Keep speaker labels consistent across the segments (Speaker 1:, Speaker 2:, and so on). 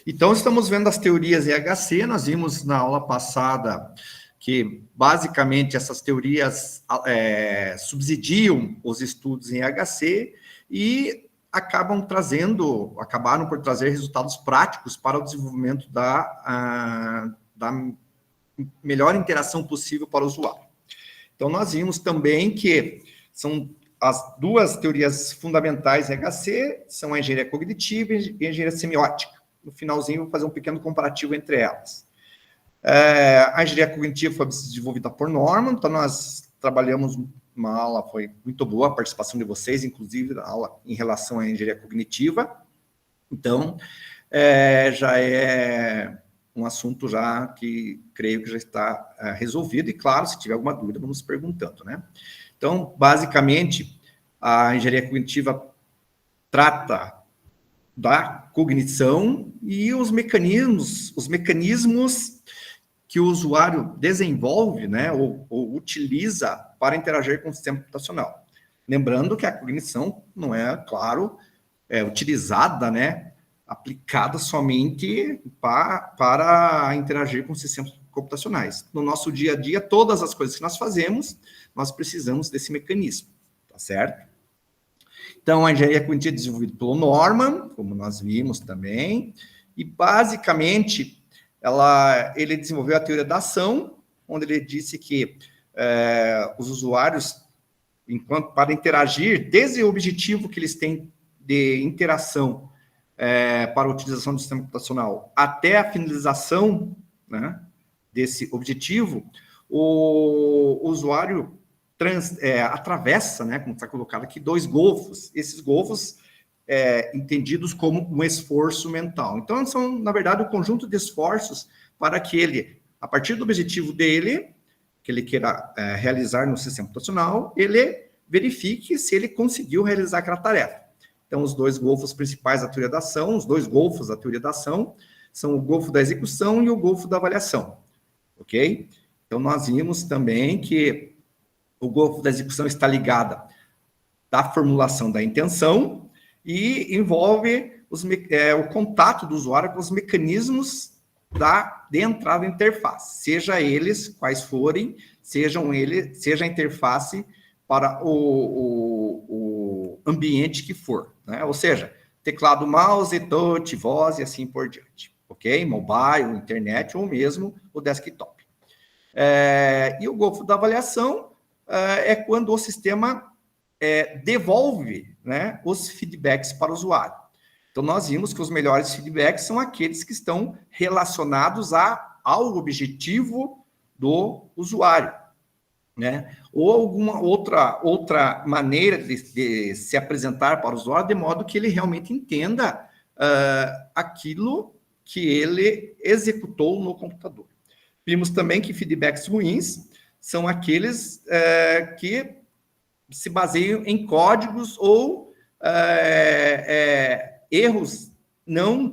Speaker 1: Então, estamos vendo as teorias EHC, nós vimos na aula passada que, basicamente, essas teorias subsidiam os estudos em EHC e acabaram por trazer resultados práticos para o desenvolvimento da melhor interação possível para o usuário. Então, nós vimos também que são as duas teorias fundamentais em EHC, são a engenharia cognitiva e a engenharia semiótica. No finalzinho, eu vou fazer um pequeno comparativo entre elas. A engenharia cognitiva foi desenvolvida por Norman, então nós trabalhamos uma aula, foi muito boa a participação de vocês, inclusive, na aula em relação à engenharia cognitiva. Então, já é um assunto já que creio que já está resolvido, e claro, se tiver alguma dúvida, vamos perguntando, né? Então, basicamente, a engenharia cognitiva trata da cognição e os mecanismos que o usuário desenvolve, né, ou utiliza para interagir com o sistema computacional. Lembrando que a cognição não é, claro, utilizada, né, aplicada somente para interagir com sistemas computacionais. No nosso dia a dia, todas as coisas que nós fazemos, nós precisamos desse mecanismo, tá certo? Então, a engenharia cognitiva é desenvolvida pelo Norman, como nós vimos também, e basicamente ele desenvolveu a teoria da ação, onde ele disse que os usuários, para interagir, desde o objetivo que eles têm de interação para a utilização do sistema computacional até a finalização, né, desse objetivo, o usuário atravessa, né, como está colocado aqui, 2 golfos. Esses golfos entendidos como um esforço mental. Então, são, na verdade, um conjunto de esforços para que ele, a partir do objetivo dele, que ele queira realizar no sistema computacional, ele verifique se ele conseguiu realizar aquela tarefa. Então, os 2 golfos principais da teoria da ação, os 2 golfos da teoria da ação, são o golfo da execução e o golfo da avaliação, ok? Então, nós vimos também que o golfo da execução está ligado à formulação da intenção e envolve o contato do usuário com os mecanismos de entrada da interface, seja eles quais forem, seja a interface para o ambiente que for, né? Ou seja, teclado, mouse, touch, voz e assim por diante, ok? Mobile, internet ou mesmo o desktop. E o golfo da avaliação é quando o sistema devolve, né, os feedbacks para o usuário. Então, nós vimos que os melhores feedbacks são aqueles que estão relacionados ao objetivo do usuário, né? Ou alguma outra maneira de se apresentar para o usuário, de modo que ele realmente entenda aquilo que ele executou no computador. Vimos também que feedbacks ruins são aqueles que se baseiam em códigos ou erros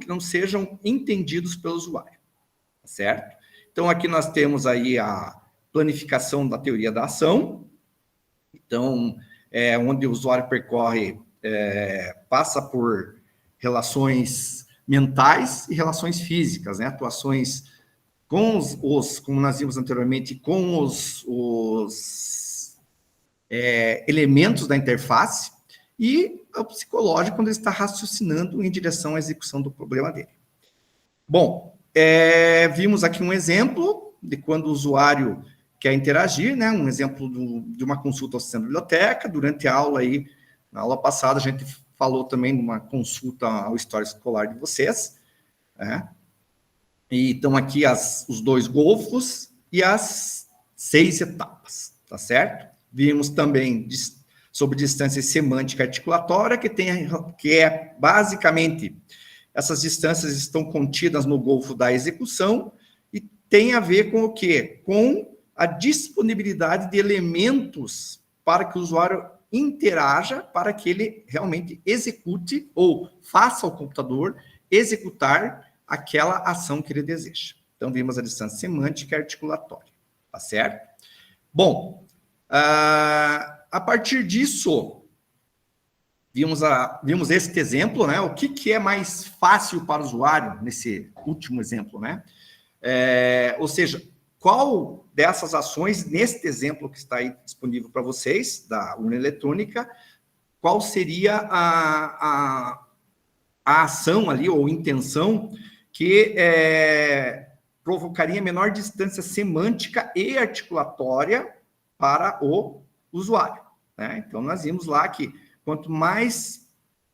Speaker 1: que não sejam entendidos pelo usuário, certo? Então, aqui nós temos aí a planificação da teoria da ação. Então, onde o usuário passa por relações mentais e relações físicas, né? Atuações com como nós vimos anteriormente, com os elementos da interface, e o psicológico, quando ele está raciocinando em direção à execução do problema dele. Bom, vimos aqui um exemplo de quando o usuário quer interagir, né? Um exemplo de uma consulta ao sistema de biblioteca. Durante a aula aí, na aula passada, a gente falou também de uma consulta ao histórico escolar de vocês, né? E estão aqui os 2 golfos e as 6 etapas, tá certo? Vimos também sobre distância semântica articulatória, que é basicamente, essas distâncias estão contidas no golfo da execução e tem a ver com o quê? Com a disponibilidade de elementos para que o usuário interaja, para que ele realmente execute ou faça ao computador executar aquela ação que ele deseja. Então, vimos a distância semântica e articulatória, tá certo? Bom, a partir disso, vimos este exemplo, né? O que é mais fácil para o usuário nesse último exemplo, né? Ou seja, qual dessas ações, neste exemplo que está aí disponível para vocês, da urna eletrônica, qual seria a ação ali, ou intenção, que provocaria menor distância semântica e articulatória para o usuário, né? Então, nós vimos lá que quanto mais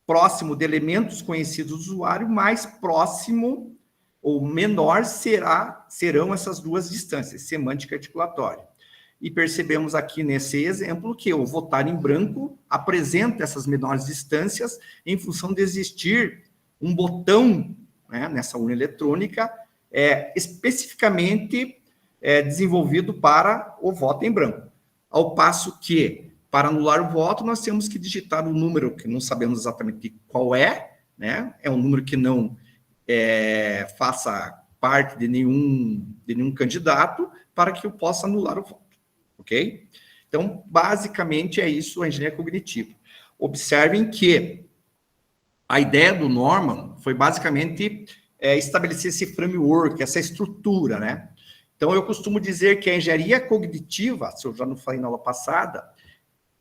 Speaker 1: próximo de elementos conhecidos do usuário, mais próximo ou menor serão essas duas distâncias, semântica e articulatória. E percebemos aqui nesse exemplo que o votar em branco apresenta essas menores distâncias em função de existir um botão, né, nessa urna eletrônica especificamente desenvolvido para o voto em branco. Ao passo que, para anular o voto, nós temos que digitar um número que não sabemos exatamente qual é, né? É um número que não faça parte de nenhum candidato para que eu possa anular o voto, ok? Então, basicamente, é isso a engenharia cognitiva. Observem que a ideia do Norman foi basicamente estabelecer esse framework, essa estrutura, né? Então, eu costumo dizer que a engenharia cognitiva, se eu já não falei na aula passada,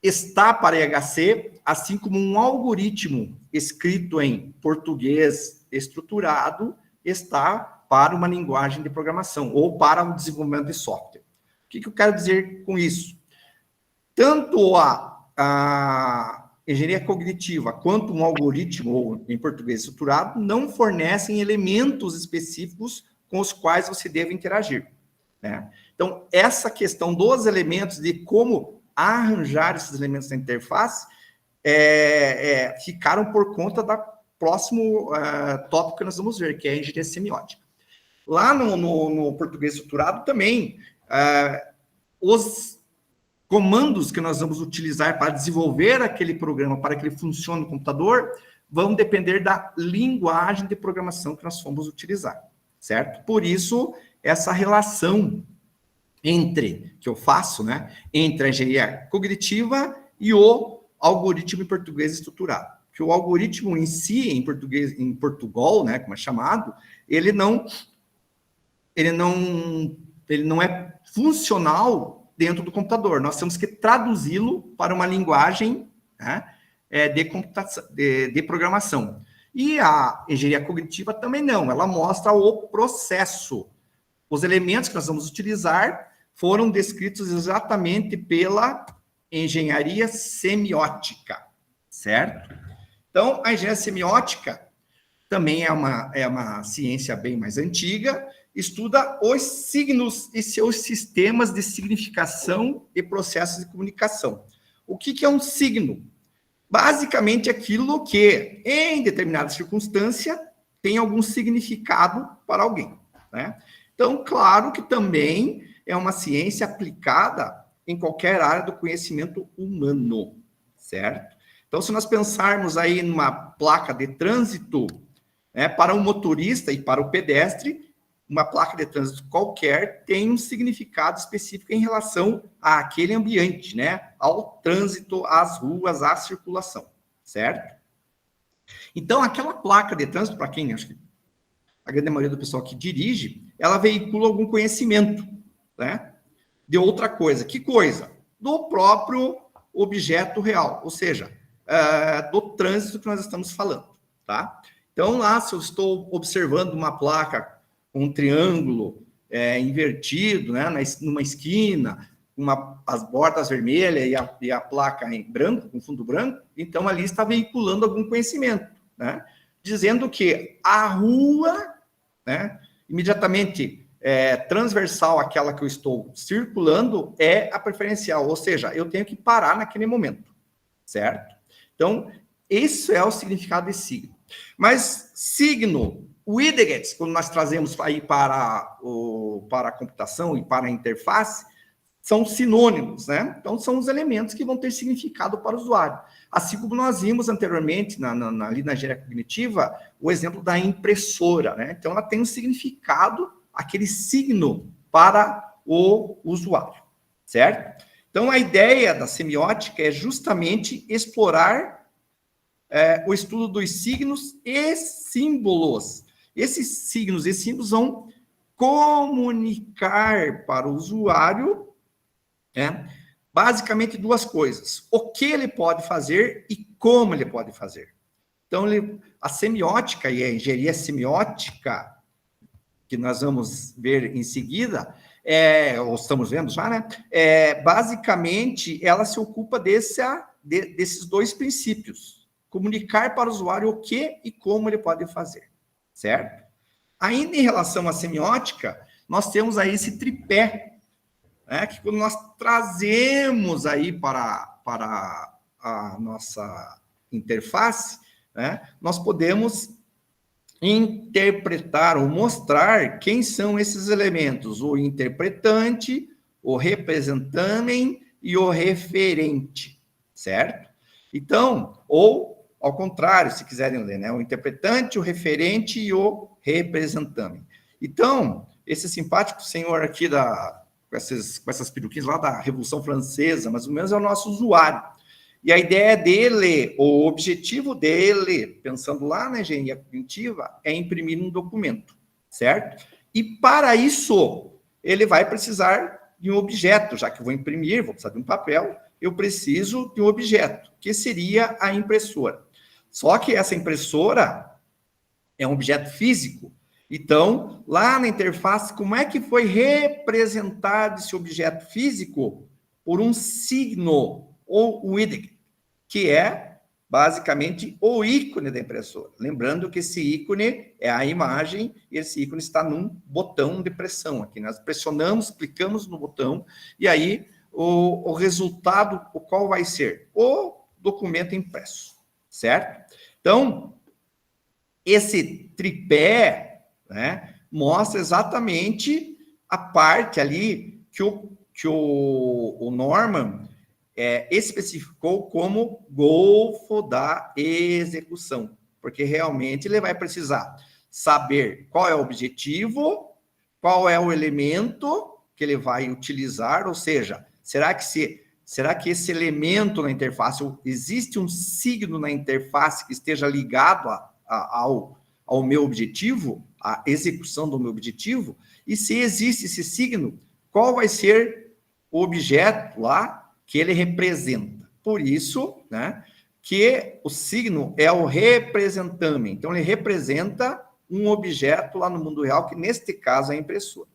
Speaker 1: está para IHC, assim como um algoritmo escrito em português estruturado está para uma linguagem de programação ou para o desenvolvimento de software. O que eu quero dizer com isso? Tanto a engenharia cognitiva quanto um algoritmo, ou em português estruturado, não fornecem elementos específicos com os quais você deve interagir, né? Então, essa questão dos elementos, de como arranjar esses elementos da interface, ficaram por conta do próximo tópico que nós vamos ver, que é a engenharia semiótica. Lá no português estruturado também, os comandos que nós vamos utilizar para desenvolver aquele programa, para que ele funcione no computador, vão depender da linguagem de programação que nós vamos utilizar, certo? Por isso, essa relação que eu faço, né, entre a engenharia cognitiva e o algoritmo em português estruturado. Que o algoritmo em si, em português, em Portugal, né, como é chamado, ele não é funcional dentro do computador. Nós temos que traduzi-lo para uma linguagem, né, de programação. E a engenharia cognitiva também não, ela mostra o processo. Os elementos que nós vamos utilizar foram descritos exatamente pela engenharia semiótica, certo? Então, a engenharia semiótica também é uma ciência bem mais antiga, estuda os signos e seus sistemas de significação e processos de comunicação. O que é um signo? Basicamente, aquilo que, em determinada circunstância, tem algum significado para alguém, né? Então, claro que também é uma ciência aplicada em qualquer área do conhecimento humano, certo? Então, se nós pensarmos aí numa placa de trânsito, né, para um motorista e para o pedestre, uma placa de trânsito qualquer tem um significado específico em relação àquele ambiente, né? Ao trânsito, às ruas, à circulação, certo? Então, aquela placa de trânsito, para quem acho que a grande maioria do pessoal que dirige, ela veicula algum conhecimento, né, de outra coisa. Que coisa? Do próprio objeto real, ou seja, do trânsito que nós estamos falando, tá? Então, lá, se eu estou observando uma placa com um triângulo invertido, né, numa esquina, as bordas vermelhas e a placa em branco, com fundo branco, então ali está veiculando algum conhecimento, né, dizendo que a rua, né, imediatamente transversal àquela que eu estou circulando é a preferencial, ou seja, eu tenho que parar naquele momento, certo? Então, isso é o significado de signo. Mas signo, widgets, quando nós trazemos aí para a computação e para a interface, são sinônimos, né? Então, são os elementos que vão ter significado para o usuário. Assim como nós vimos anteriormente, ali na engenharia cognitiva, o exemplo da impressora, né? Então, ela tem um significado, aquele signo para o usuário, certo? Então, a ideia da semiótica é justamente explorar o estudo dos signos e símbolos. Esses signos e símbolos vão comunicar para o usuário, basicamente duas coisas: o que ele pode fazer e como ele pode fazer. Então, a semiótica e a engenharia semiótica, que nós vamos ver em seguida, ou estamos vendo já, né? Basicamente, ela se ocupa desses dois princípios: comunicar para o usuário o que e como ele pode fazer, certo? Ainda em relação à semiótica, nós temos aí esse tripé, que quando nós trazemos aí para a nossa interface, nós podemos interpretar ou mostrar quem são esses elementos: o interpretante, o representamen e o referente, certo? Então, ou ao contrário, se quiserem ler, o interpretante, o referente e o representamen. Então, esse simpático senhor aqui com essas peruquinhas lá da Revolução Francesa, mais ou menos, é o nosso usuário. E a ideia dele, o objetivo dele, pensando lá na engenharia cognitiva, é imprimir um documento, certo? E para isso, ele vai precisar de um objeto, já que eu vou imprimir, vou precisar de um papel, eu preciso de um objeto, que seria a impressora. Só que essa impressora é um objeto físico. Então, lá na interface, como é que foi representado esse objeto físico? Por um signo, ou widget, que é basicamente o ícone da impressora. Lembrando que esse ícone é a imagem, e esse ícone está num botão de pressão aqui. Nós pressionamos, clicamos no botão, e aí o resultado, qual vai ser? O documento impresso, certo? Então, esse tripé, mostra exatamente a parte ali que o Norman especificou como golfo da execução, porque realmente ele vai precisar saber qual é o objetivo, qual é o elemento que ele vai utilizar, ou seja, será que esse elemento na interface, existe um signo na interface que esteja ligado ao meu objetivo, à execução do meu objetivo? E se existe esse signo, qual vai ser o objeto lá que ele representa? Por isso, que o signo é o representamen. Então, ele representa um objeto lá no mundo real, que neste caso é a impressora,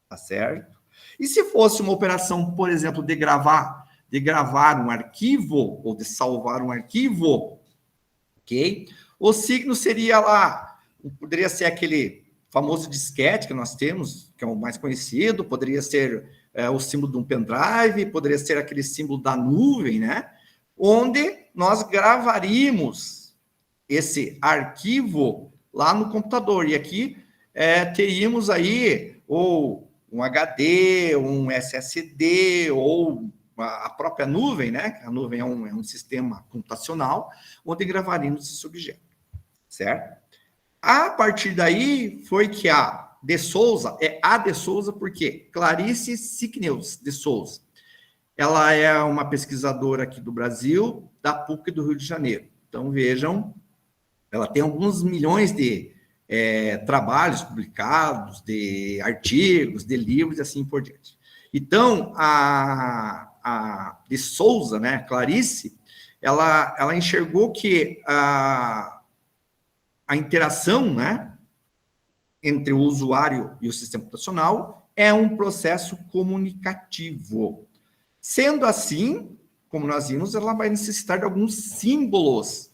Speaker 1: tá certo? E se fosse uma operação, por exemplo, de gravar um arquivo, ou de salvar um arquivo, ok? O signo seria lá, poderia ser aquele famoso disquete que nós temos, que é o mais conhecido, poderia ser o símbolo de um pendrive, poderia ser aquele símbolo da nuvem, onde nós gravaríamos esse arquivo lá no computador. E aqui teríamos aí ou um HD, um SSD, ou a própria nuvem, A nuvem é um sistema computacional, onde gravaríamos esse objeto, certo? A partir daí foi que a de Souza, porque Clarice Sickneus de Souza, ela é uma pesquisadora aqui do Brasil, da PUC do Rio de Janeiro. Então, vejam, ela tem alguns milhões de trabalhos publicados, de artigos, de livros e assim por diante. Então, a de Souza, Clarice, ela enxergou que a interação, entre o usuário e o sistema computacional é um processo comunicativo. Sendo assim, como nós vimos, ela vai necessitar de alguns símbolos,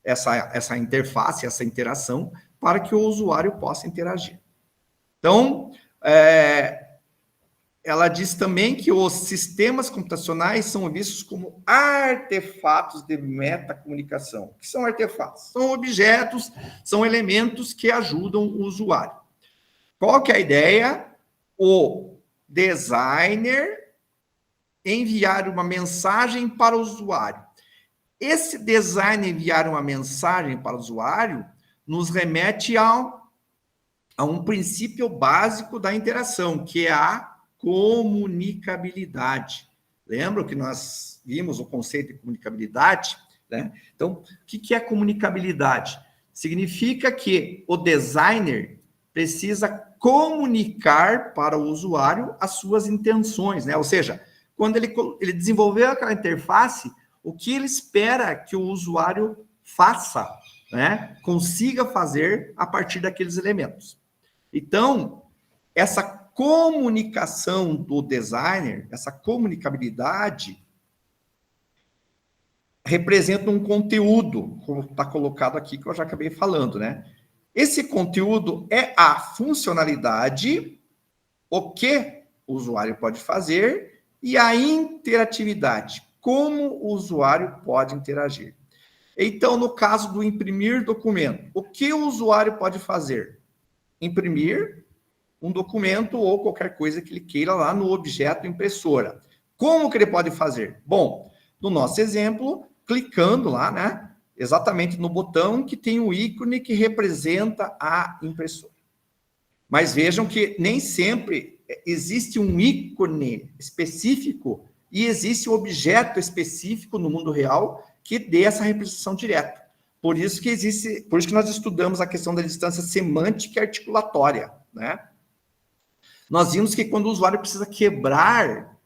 Speaker 1: essa interface, essa interação, para que o usuário possa interagir. Então, ela diz também que os sistemas computacionais são vistos como artefatos de metacomunicação. O que são artefatos? São objetos, são elementos que ajudam o usuário. Qual que é a ideia? O designer enviar uma mensagem para o usuário. Esse design enviar uma mensagem para o usuário nos remete a um princípio básico da interação, que é a comunicabilidade. Lembra que nós vimos o conceito de comunicabilidade? né? Então, o que é comunicabilidade? Significa que o designer precisa comunicar para o usuário as suas intenções, né? Ou seja, quando ele desenvolveu aquela interface, o que ele espera que o usuário faça, né? Consiga fazer a partir daqueles elementos. Então, essa comunicação do designer, essa comunicabilidade, representa um conteúdo, como está colocado aqui, que eu já acabei falando, né? Esse conteúdo é a funcionalidade, o que o usuário pode fazer, e a interatividade, como o usuário pode interagir. Então, no caso do imprimir documento, o que o usuário pode fazer? Imprimir um documento ou qualquer coisa que ele queira lá no objeto impressora. Como que ele pode fazer? Bom, no nosso exemplo, clicando lá, né? Exatamente no botão que tem o ícone que representa a impressora. Mas vejam que nem sempre existe um ícone específico e existe um objeto específico no mundo real que dê essa representação direta. Por isso que nós estudamos a questão da distância semântica e articulatória, né? Nós vimos que quando o usuário precisa quebrar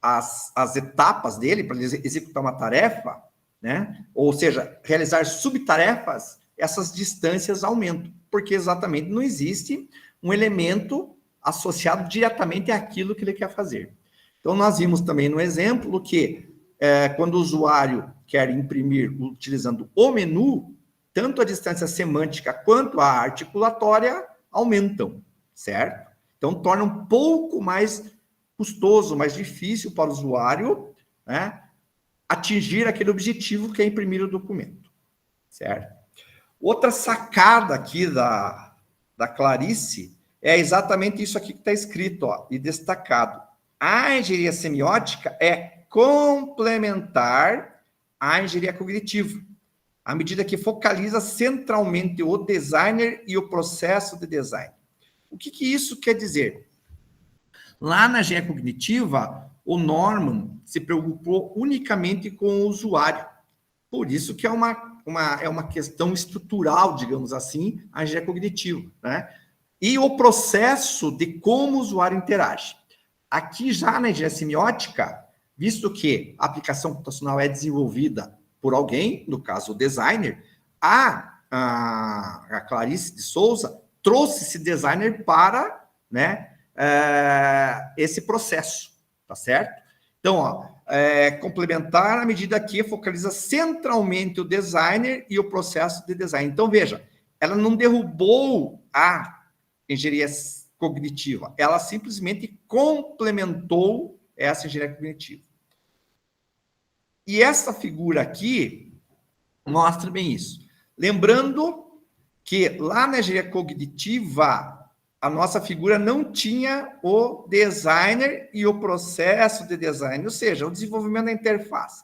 Speaker 1: as etapas dele para executar uma tarefa, né? Ou seja, realizar subtarefas, essas distâncias aumentam, porque exatamente não existe um elemento associado diretamente àquilo que ele quer fazer. Então, nós vimos também no exemplo que quando o usuário quer imprimir utilizando o menu, tanto a distância semântica quanto a articulatória aumentam, certo? Então, torna um pouco mais custoso, mais difícil para o usuário, né, atingir aquele objetivo que é imprimir o documento, certo? Outra sacada aqui da Clarice é exatamente isso aqui que está escrito, ó, e destacado. A engenharia semiótica é complementar à engenharia cognitiva, à medida que focaliza centralmente o designer e o processo de design. O que isso quer dizer? Lá na engenharia cognitiva, o Norman se preocupou unicamente com o usuário. Por isso que é uma questão estrutural, digamos assim, a engenharia cognitiva, né? E o processo de como o usuário interage. Aqui já na engenharia semiótica, visto que a aplicação computacional é desenvolvida por alguém, no caso o designer, a Clarice de Souza trouxe esse designer para, né, esse processo, tá certo? Então, ó, complementar à medida que focaliza centralmente o designer e o processo de design. Então, veja, ela não derrubou a engenharia cognitiva, ela simplesmente complementou essa engenharia cognitiva. E essa figura aqui mostra bem isso. Lembrando que lá na engenharia cognitiva, a nossa figura não tinha o designer e o processo de design, ou seja, o desenvolvimento da interface.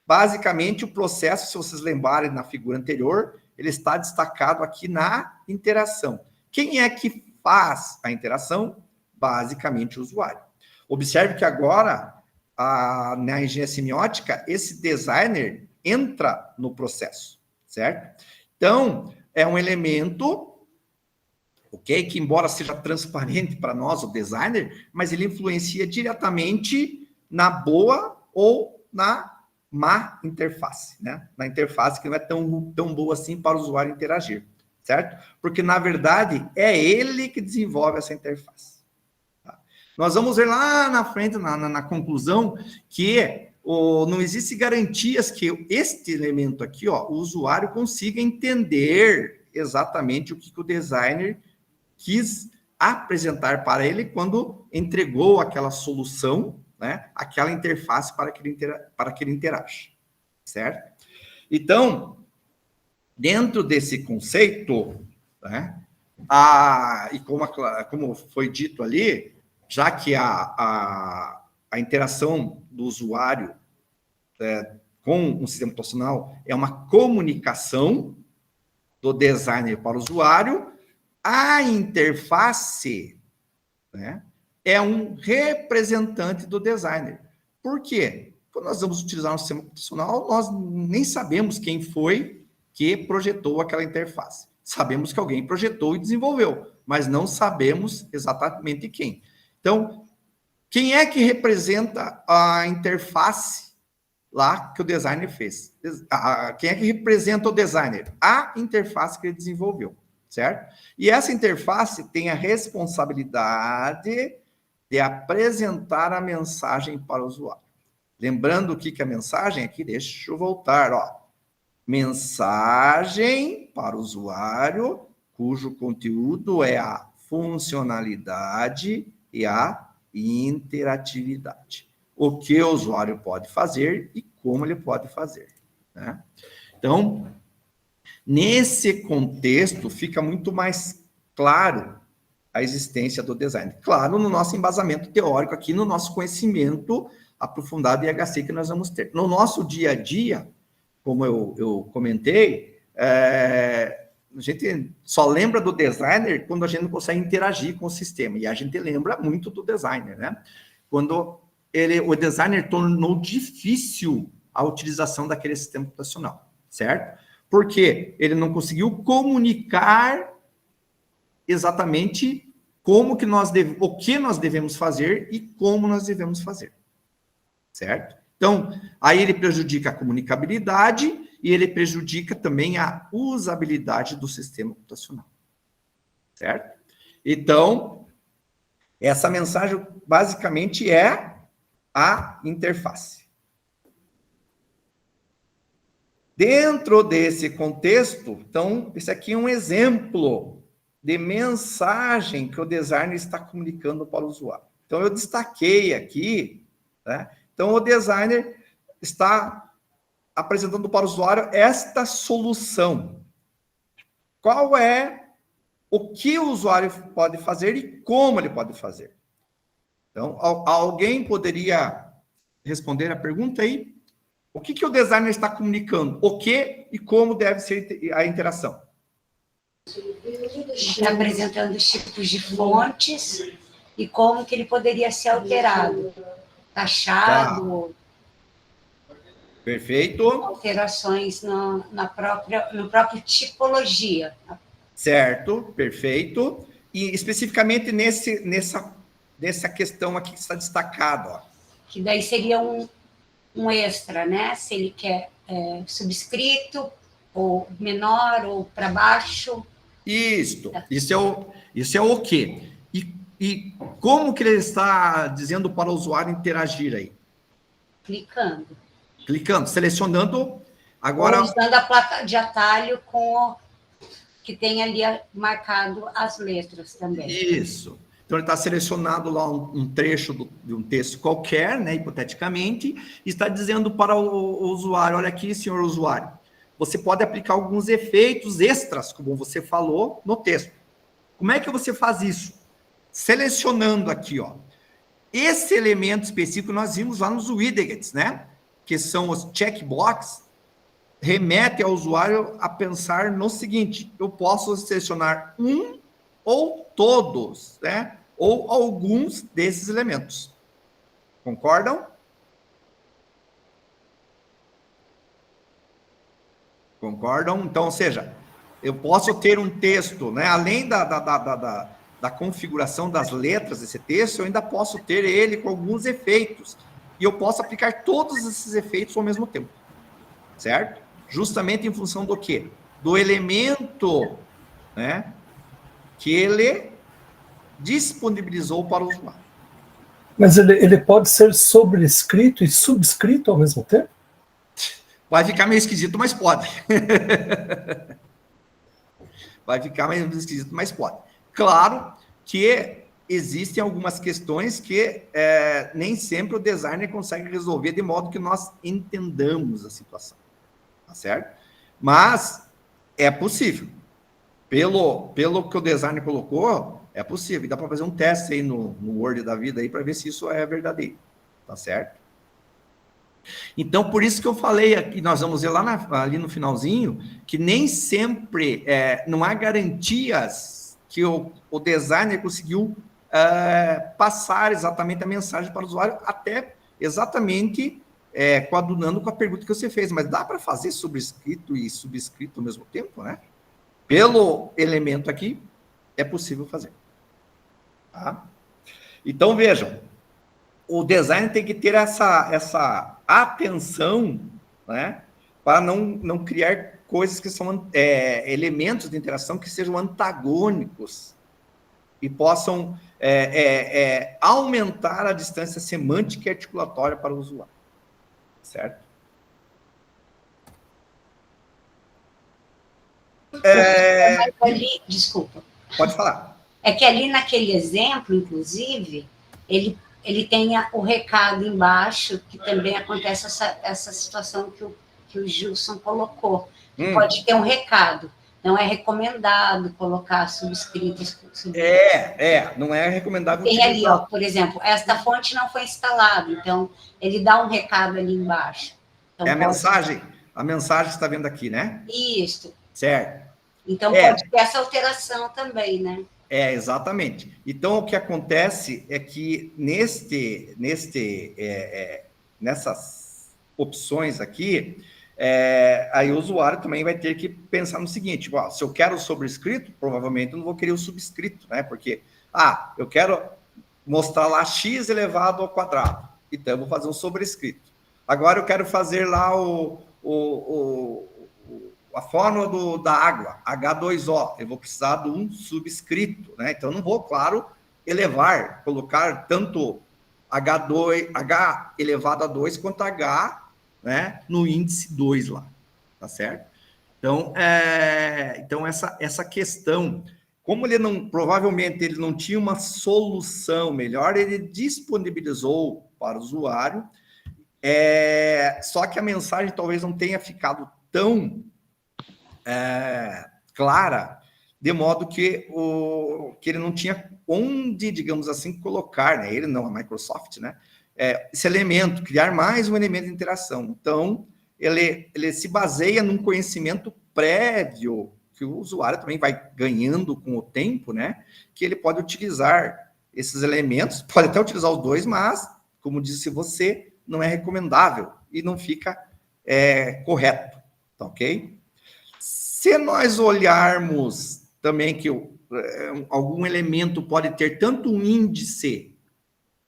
Speaker 1: Basicamente, o processo, se vocês lembrarem na figura anterior, ele está destacado aqui na interação. Quem é que faz a interação? Basicamente, o usuário. Observe que agora, na engenharia semiótica, esse designer entra no processo, certo? Então, é um elemento, ok? Que embora seja transparente para nós, o designer, mas ele influencia diretamente na boa ou na má interface, né? Na interface que não é tão boa assim para o usuário interagir, certo? Porque, na verdade, é ele que desenvolve essa interface. Tá? Nós vamos ver lá na frente, na conclusão, que não existe garantias que este elemento aqui, ó, o usuário consiga entender exatamente o que o designer quis apresentar para ele quando entregou aquela solução, né, aquela interface para que ele interaja, certo? Então, dentro desse conceito, né, e como foi dito ali, já que a interação do usuário com um sistema computacional é uma comunicação do designer para o usuário, a interface, né, é um representante do designer. Por quê? quando nós vamos utilizar um sistema computacional, nós nem sabemos quem foi que projetou aquela interface. Sabemos que alguém projetou e desenvolveu, mas não sabemos exatamente quem. Então, quem é que representa a interface lá que o designer fez? Quem é que representa o designer? A interface que ele desenvolveu, certo? E essa interface tem a responsabilidade de apresentar a mensagem para o usuário. Lembrando o que é a mensagem aqui, deixa eu voltar, ó. Mensagem para o usuário, cujo conteúdo é a funcionalidade e a interatividade. O que o usuário pode fazer e como ele pode fazer, né? Então, nesse contexto, fica muito mais claro a existência do design. Claro, no nosso embasamento teórico aqui, no nosso conhecimento aprofundado em IHC que nós vamos ter. No nosso dia a dia, como eu comentei, a gente só lembra do designer quando a gente não consegue interagir com o sistema. E a gente lembra muito do designer, né? Quando o designer tornou difícil a utilização daquele sistema computacional, certo? Porque ele não conseguiu comunicar exatamente o que nós devemos fazer e como nós devemos fazer, certo? Então, aí ele prejudica a comunicabilidade e ele prejudica também a usabilidade do sistema computacional, certo? Então, essa mensagem basicamente é a interface. Dentro desse contexto, então, esse aqui é um exemplo de mensagem que o designer está comunicando para o usuário. Então, eu destaquei aqui, né? Então, o designer está apresentando para o usuário esta solução. Qual é o que o usuário pode fazer e como ele pode fazer? Então, alguém poderia responder a pergunta aí? O que o designer está comunicando? O que e como deve ser a interação?
Speaker 2: Está apresentando os tipos de fontes e como que ele poderia ser alterado, taxado.
Speaker 1: Tá. Perfeito.
Speaker 2: Alterações no próprio tipologia.
Speaker 1: Certo, perfeito. E especificamente nessa questão aqui que está destacado, ó.
Speaker 2: Que daí seria um extra, né? Se ele quer subscrito, ou menor, ou para baixo.
Speaker 1: Isso é o quê? E como que ele está dizendo para o usuário interagir aí? Clicando, selecionando. Agora,
Speaker 2: ou usando a placa de atalho que tem ali marcado as letras também.
Speaker 1: Isso. Então, ele está selecionado lá um trecho de um texto qualquer, né, hipoteticamente, e está dizendo para o usuário, olha aqui, senhor usuário, você pode aplicar alguns efeitos extras, como você falou, no texto. Como é que você faz isso? Selecionando aqui, ó. Esse elemento específico nós vimos lá nos widgets, né? Que são os checkbox, remete ao usuário a pensar no seguinte, eu posso selecionar um ou todos, né? Ou alguns desses elementos. Concordam? Concordam? Então, ou seja, eu posso ter um texto, né? Além da configuração das letras desse texto, eu ainda posso ter ele com alguns efeitos. E eu posso aplicar todos esses efeitos ao mesmo tempo. Certo? Justamente em função do quê? Do elemento, né? Que ele disponibilizou para o usuário.
Speaker 3: Mas ele pode ser sobrescrito e subscrito ao mesmo tempo?
Speaker 1: Vai ficar meio esquisito, mas pode. Vai ficar meio esquisito, mas pode. Claro que existem algumas questões que nem sempre o designer consegue resolver de modo que nós entendamos a situação. Tá certo? Mas é possível. Pelo que o designer colocou, é possível. E dá para fazer um teste aí no Word da vida aí para ver se isso é verdadeiro. Tá certo? Então, por isso que eu falei aqui, nós vamos ver lá ali no finalzinho, que nem sempre não há garantias que o designer conseguiu passar exatamente a mensagem para o usuário, até exatamente coadunando com a pergunta que você fez, mas dá para fazer sobrescrito e subscrito ao mesmo tempo, né? Pelo elemento aqui, é possível fazer. Tá? Então, vejam, o design tem que ter essa atenção, né, para não criar coisas que são elementos de interação que sejam antagônicos e possam aumentar a distância semântica e articulatória para o usuário. Certo?
Speaker 2: Desculpa.
Speaker 1: Pode falar.
Speaker 2: É que ali naquele exemplo, inclusive, ele tem o recado embaixo, que também acontece essa situação que o Gilson colocou. Que pode ter um recado. Não é recomendado colocar subscritos.
Speaker 1: Não é recomendável.
Speaker 2: Tem ali, ó, por exemplo, esta fonte não foi instalada, então ele dá um recado ali embaixo. Então,
Speaker 1: a mensagem que está vendo aqui, né?
Speaker 2: Isso.
Speaker 1: Certo.
Speaker 2: Então pode ter essa alteração também, né?
Speaker 1: Exatamente. Então, o que acontece é que nessas opções aqui, aí o usuário também vai ter que pensar no seguinte, se eu quero o sobrescrito, provavelmente eu não vou querer o subscrito, né? Porque, eu quero mostrar lá x elevado ao quadrado, então eu vou fazer um sobrescrito. Agora eu quero fazer lá a fórmula da água, H2O, eu vou precisar de um subscrito, né? Então, eu não vou, claro, colocar tanto H elevado a 2 quanto H, né, no índice 2 lá, tá certo? Então essa questão, como provavelmente ele não tinha uma solução melhor, ele disponibilizou para o usuário, só que a mensagem talvez não tenha ficado tão clara, de modo que ele não tinha onde, digamos assim, colocar, né? Ele não, a Microsoft, né? Esse elemento, criar mais um elemento de interação. Então, ele se baseia num conhecimento prévio, que o usuário também vai ganhando com o tempo, né? Que ele pode utilizar esses elementos, pode até utilizar os dois, mas, como disse você, não é recomendável e não fica correto, tá ok? Se nós olharmos também que algum elemento pode ter tanto um índice,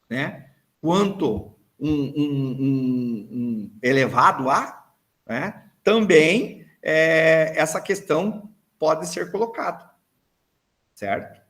Speaker 1: né, quanto um elevado a, né, também essa questão pode ser colocada, certo?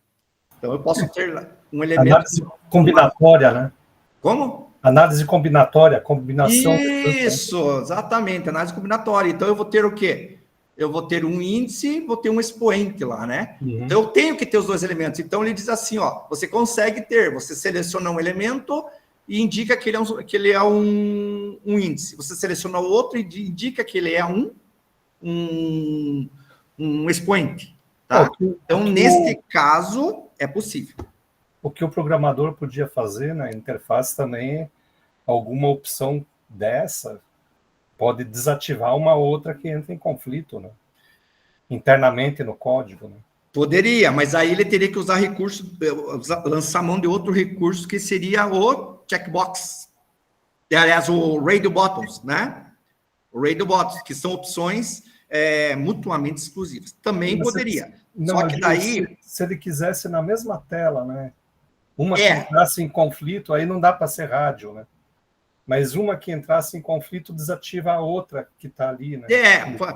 Speaker 1: Então, eu posso ter um elemento...
Speaker 3: Análise combinatória, né?
Speaker 1: Como?
Speaker 3: Análise combinatória, combinação...
Speaker 1: Isso, exatamente, análise combinatória. Então, eu vou ter o quê? Eu vou ter um índice, vou ter um expoente lá, né?
Speaker 3: Uhum.
Speaker 1: Então, eu tenho que ter os dois elementos. Então, ele diz assim, você consegue ter, você seleciona um elemento e indica que ele é um índice. Você seleciona o outro e indica que ele é um expoente. Tá? Então, neste caso, é possível.
Speaker 3: O que o programador podia fazer na interface também, alguma opção dessa... pode desativar uma outra que entra em conflito, né? Internamente no código, né?
Speaker 1: Poderia, mas aí ele teria que usar lançar mão de outro recurso que seria o checkbox. Aliás, o radio buttons, né? O radio buttons, que são opções mutuamente exclusivas. Também poderia. Só que daí...
Speaker 3: Se ele quisesse na mesma tela, né? Uma que entrasse em conflito, aí não dá para ser rádio, né? Mas uma que entrasse em conflito desativa a outra que está ali, né?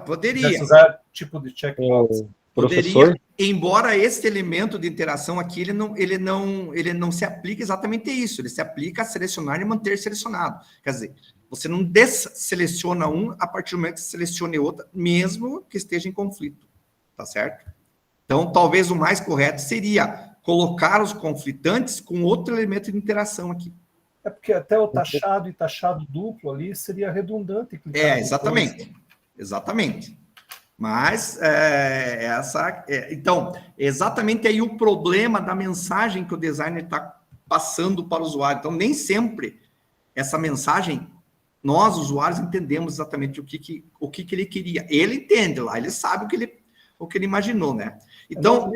Speaker 1: Poderia.
Speaker 3: Usar tipo de checkbox.
Speaker 1: Poderia, embora esse elemento de interação aqui, ele não se aplica exatamente a isso, ele se aplica a selecionar e manter selecionado. Quer dizer, você não desseleciona um a partir do momento que selecione outra, mesmo que esteja em conflito, tá certo? Então, talvez o mais correto seria colocar os conflitantes com outro elemento de interação aqui.
Speaker 3: É porque até o taxado e taxado duplo ali seria redundante.
Speaker 1: Exatamente. Exatamente. Mas, então, exatamente aí o problema da mensagem que o designer está passando para o usuário. Então, nem sempre essa mensagem, nós, usuários, entendemos exatamente o que ele queria. Ele entende lá, ele sabe o que ele imaginou, né? Então,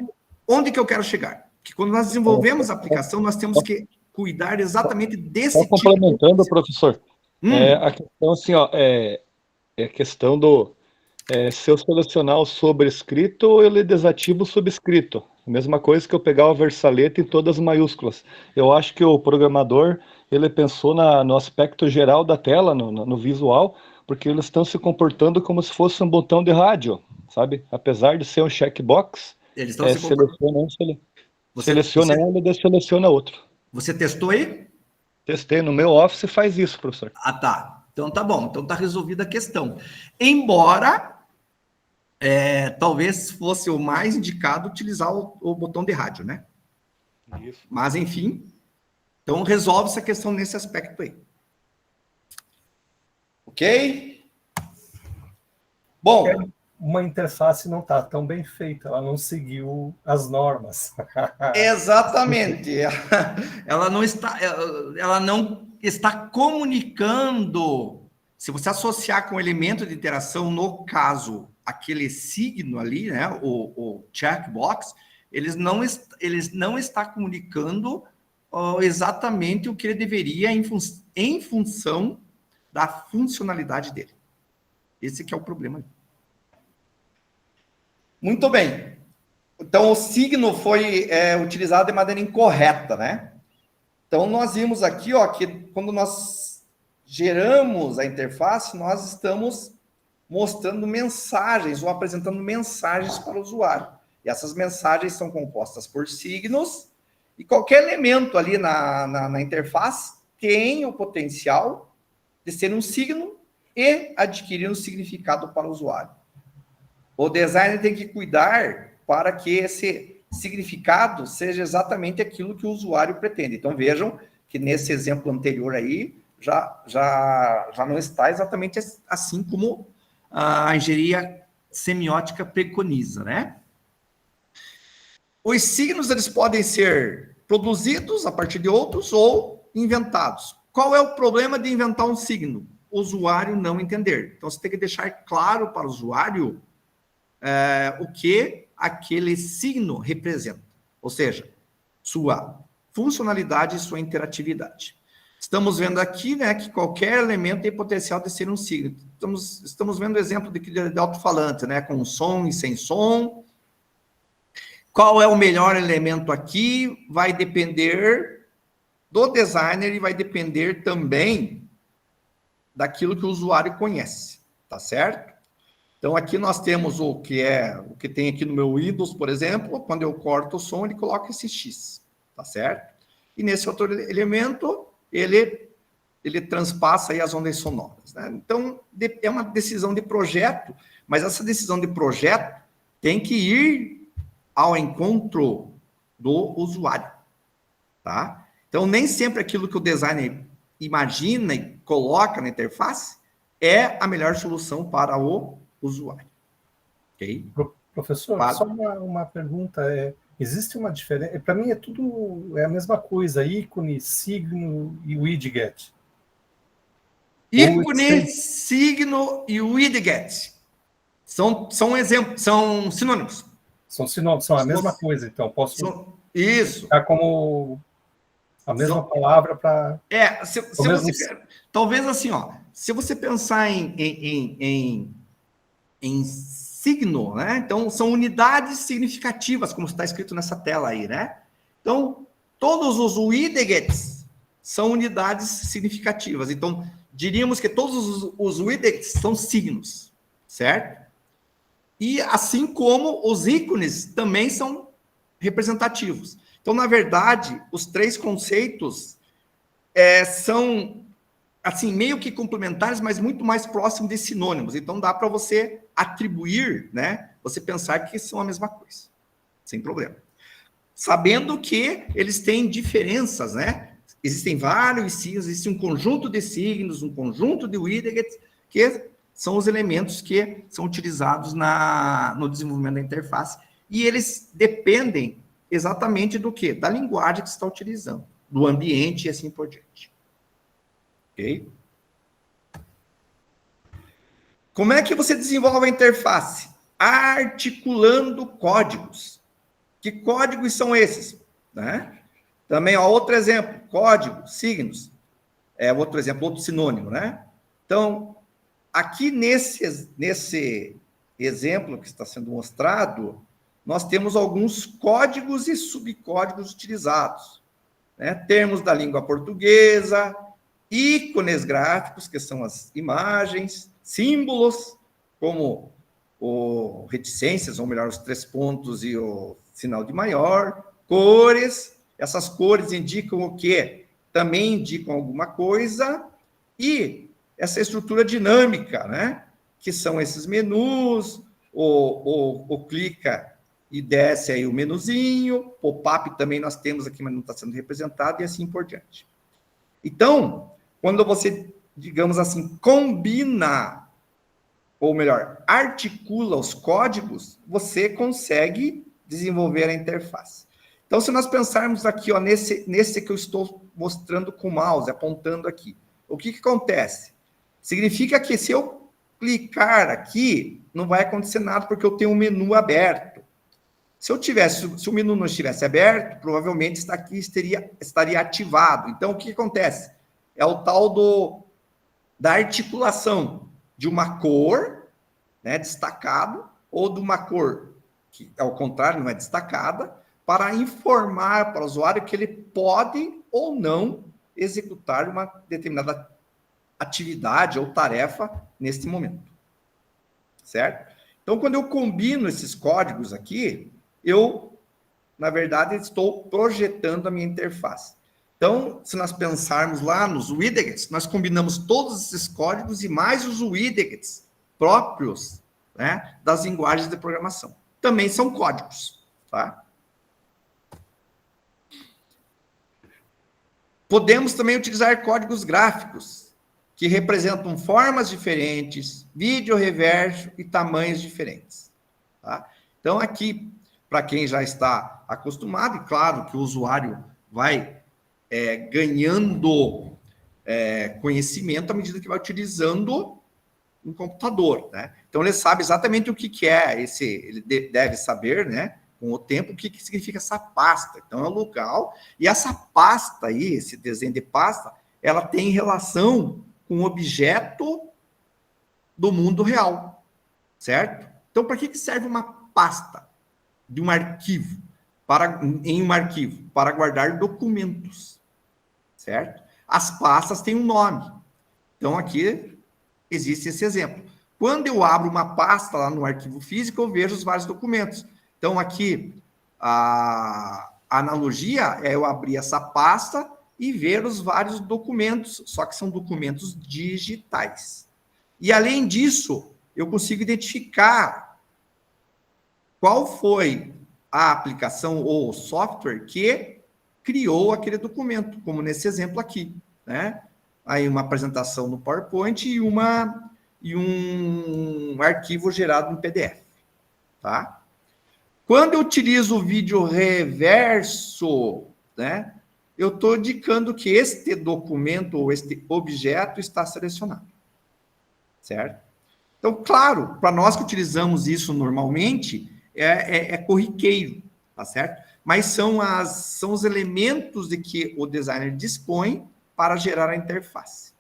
Speaker 1: onde que eu quero chegar? Que quando nós desenvolvemos a aplicação, nós temos que cuidar exatamente desse
Speaker 4: complementando, professor. A questão, assim, ó, é questão se eu selecionar o sobrescrito, ele desativa o subscrito. A mesma coisa que eu pegar o versalete em todas as maiúsculas. Eu acho que o programador, ele pensou no aspecto geral da tela, no visual, porque eles estão se comportando como se fosse um botão de rádio, sabe? Apesar de ser um checkbox,
Speaker 1: Eles estão se comportando.
Speaker 4: seleciona um e deseleciona outro.
Speaker 1: Você testou aí?
Speaker 4: Testei, no meu Office faz isso, professor.
Speaker 1: Ah, tá. Então tá bom. Então tá resolvida a questão. Embora talvez fosse o mais indicado utilizar o botão de rádio, né?
Speaker 4: Isso.
Speaker 1: Mas, enfim, então resolve essa questão nesse aspecto aí. Ok? Bom...
Speaker 3: Uma interface não está tão bem feita, ela não seguiu as normas.
Speaker 1: Exatamente. Ela não está comunicando. Se você associar com o elemento de interação, no caso, aquele signo ali, né, o checkbox, eles não está comunicando exatamente o que ele deveria em função da funcionalidade dele. Esse que é o problema. Muito bem. Então, o signo foi utilizado de maneira incorreta, né? Então, nós vimos aqui, ó, que quando nós geramos a interface, nós estamos mostrando mensagens ou apresentando mensagens para o usuário. E essas mensagens são compostas por signos, e qualquer elemento ali na interface tem o potencial de ser um signo e adquirir um significado para o usuário. O designer tem que cuidar para que esse significado seja exatamente aquilo que o usuário pretende. Então, vejam que nesse exemplo anterior aí, já não está exatamente assim como a engenharia semiótica preconiza, né? Os signos, eles podem ser produzidos a partir de outros ou inventados. Qual é o problema de inventar um signo? O usuário não entender. Então, você tem que deixar claro para o usuário o que aquele signo representa, ou seja, sua funcionalidade e sua interatividade. Estamos vendo aqui, né, que qualquer elemento tem potencial de ser um signo. Estamos vendo o exemplo de alto-falante, né, com som e sem som. Qual é o melhor elemento aqui? Vai depender do designer e vai depender também daquilo que o usuário conhece, tá certo? Então, aqui nós temos o que tem aqui no meu Windows, por exemplo, quando eu corto o som, ele coloca esse X, tá certo? E nesse outro elemento, ele transpassa aí as ondas sonoras, né? Então, é uma decisão de projeto, mas essa decisão de projeto tem que ir ao encontro do usuário, tá? Então, nem sempre aquilo que o designer imagina e coloca na interface é a melhor solução para o usuário. Ok?
Speaker 3: Professor, só uma pergunta. Existe uma diferença? Para mim é a mesma coisa, ícone, signo e widget.
Speaker 1: Ícone, signo e widget são exemplos, são sinônimos.
Speaker 3: São sinônimos, são a mesma coisa, então. Posso
Speaker 1: isso.
Speaker 3: Ficar como a mesma palavra para...
Speaker 1: Talvez assim, ó, se você pensar em signo, né? Então, são unidades significativas, como está escrito nessa tela aí, né? Então, todos os widgets são unidades significativas. Então, diríamos que todos os widgets são signos, certo? E assim como os ícones também são representativos. Então, na verdade, os três conceitos são assim, meio que complementares, mas muito mais próximos de sinônimos. Então, dá para você atribuir, né? Você pensar que são a mesma coisa, sem problema. Sabendo que eles têm diferenças, né? Existem vários signos, existe um conjunto de signos, um conjunto de widgets, que são os elementos que são utilizados no desenvolvimento da interface. E eles dependem exatamente do quê? Da linguagem que você está utilizando, do ambiente e assim por diante. Ok? Como é que você desenvolve a interface? Articulando códigos. Que códigos são esses? Né? Também, ó, outro exemplo, código, signos. outro exemplo, outro sinônimo, né? Então, aqui nesse exemplo que está sendo mostrado, nós temos alguns códigos e subcódigos utilizados, né? Termos da língua portuguesa, ícones gráficos, que são as imagens, símbolos, como reticências, ou melhor, os 3 pontos e o sinal de maior, cores, essas cores indicam o quê? Também indicam alguma coisa, e essa estrutura dinâmica, né? Que são esses menus, o clica e desce aí o menuzinho, pop-up também nós temos aqui, mas não está sendo representado, e assim por diante. Então, quando você, digamos assim, combina, ou melhor, articula os códigos, você consegue desenvolver a interface. Então, se nós pensarmos aqui, ó, nesse que eu estou mostrando com o mouse, apontando aqui, o que acontece? Significa que se eu clicar aqui, não vai acontecer nada, porque eu tenho um menu aberto. Se o menu não estivesse aberto, provavelmente isso aqui estaria ativado. Então, o que acontece? É o tal da articulação de uma cor, né, destacado, ou de uma cor que, ao contrário, não é destacada, para informar para o usuário que ele pode ou não executar uma determinada atividade ou tarefa neste momento. Certo? Então, quando eu combino esses códigos aqui, eu, na verdade, estou projetando a minha interface. Então, se nós pensarmos lá nos widgets, nós combinamos todos esses códigos e mais os widgets próprios, né, das linguagens de programação. Também são códigos, tá? Podemos também utilizar códigos gráficos, que representam formas diferentes, vídeo reverso e tamanhos diferentes, tá? Então, aqui, para quem já está acostumado, e claro que o usuário vai ganhando conhecimento à medida que vai utilizando um computador, né? Então, ele sabe exatamente o que é ele deve saber, né, com o tempo, o que significa essa pasta. Então, é um local, e essa pasta aí, esse desenho de pasta, ela tem relação com o objeto do mundo real, certo? Então, para que serve uma pasta de um arquivo? Em um arquivo, para guardar documentos, certo? As pastas têm um nome. Então, aqui existe esse exemplo. Quando eu abro uma pasta lá no arquivo físico, eu vejo os vários documentos. Então, aqui, a analogia é eu abrir essa pasta e ver os vários documentos, só que são documentos digitais. E, além disso, eu consigo identificar qual foi a aplicação ou o software que criou aquele documento, como nesse exemplo aqui, né? Aí uma apresentação no PowerPoint e um arquivo gerado em PDF, tá? Quando eu utilizo o vídeo reverso, né, eu estou indicando que este documento ou este objeto está selecionado, certo? Então, claro, para nós que utilizamos isso normalmente, é corriqueiro, tá certo? Mas são os elementos de que o designer dispõe para gerar a interface.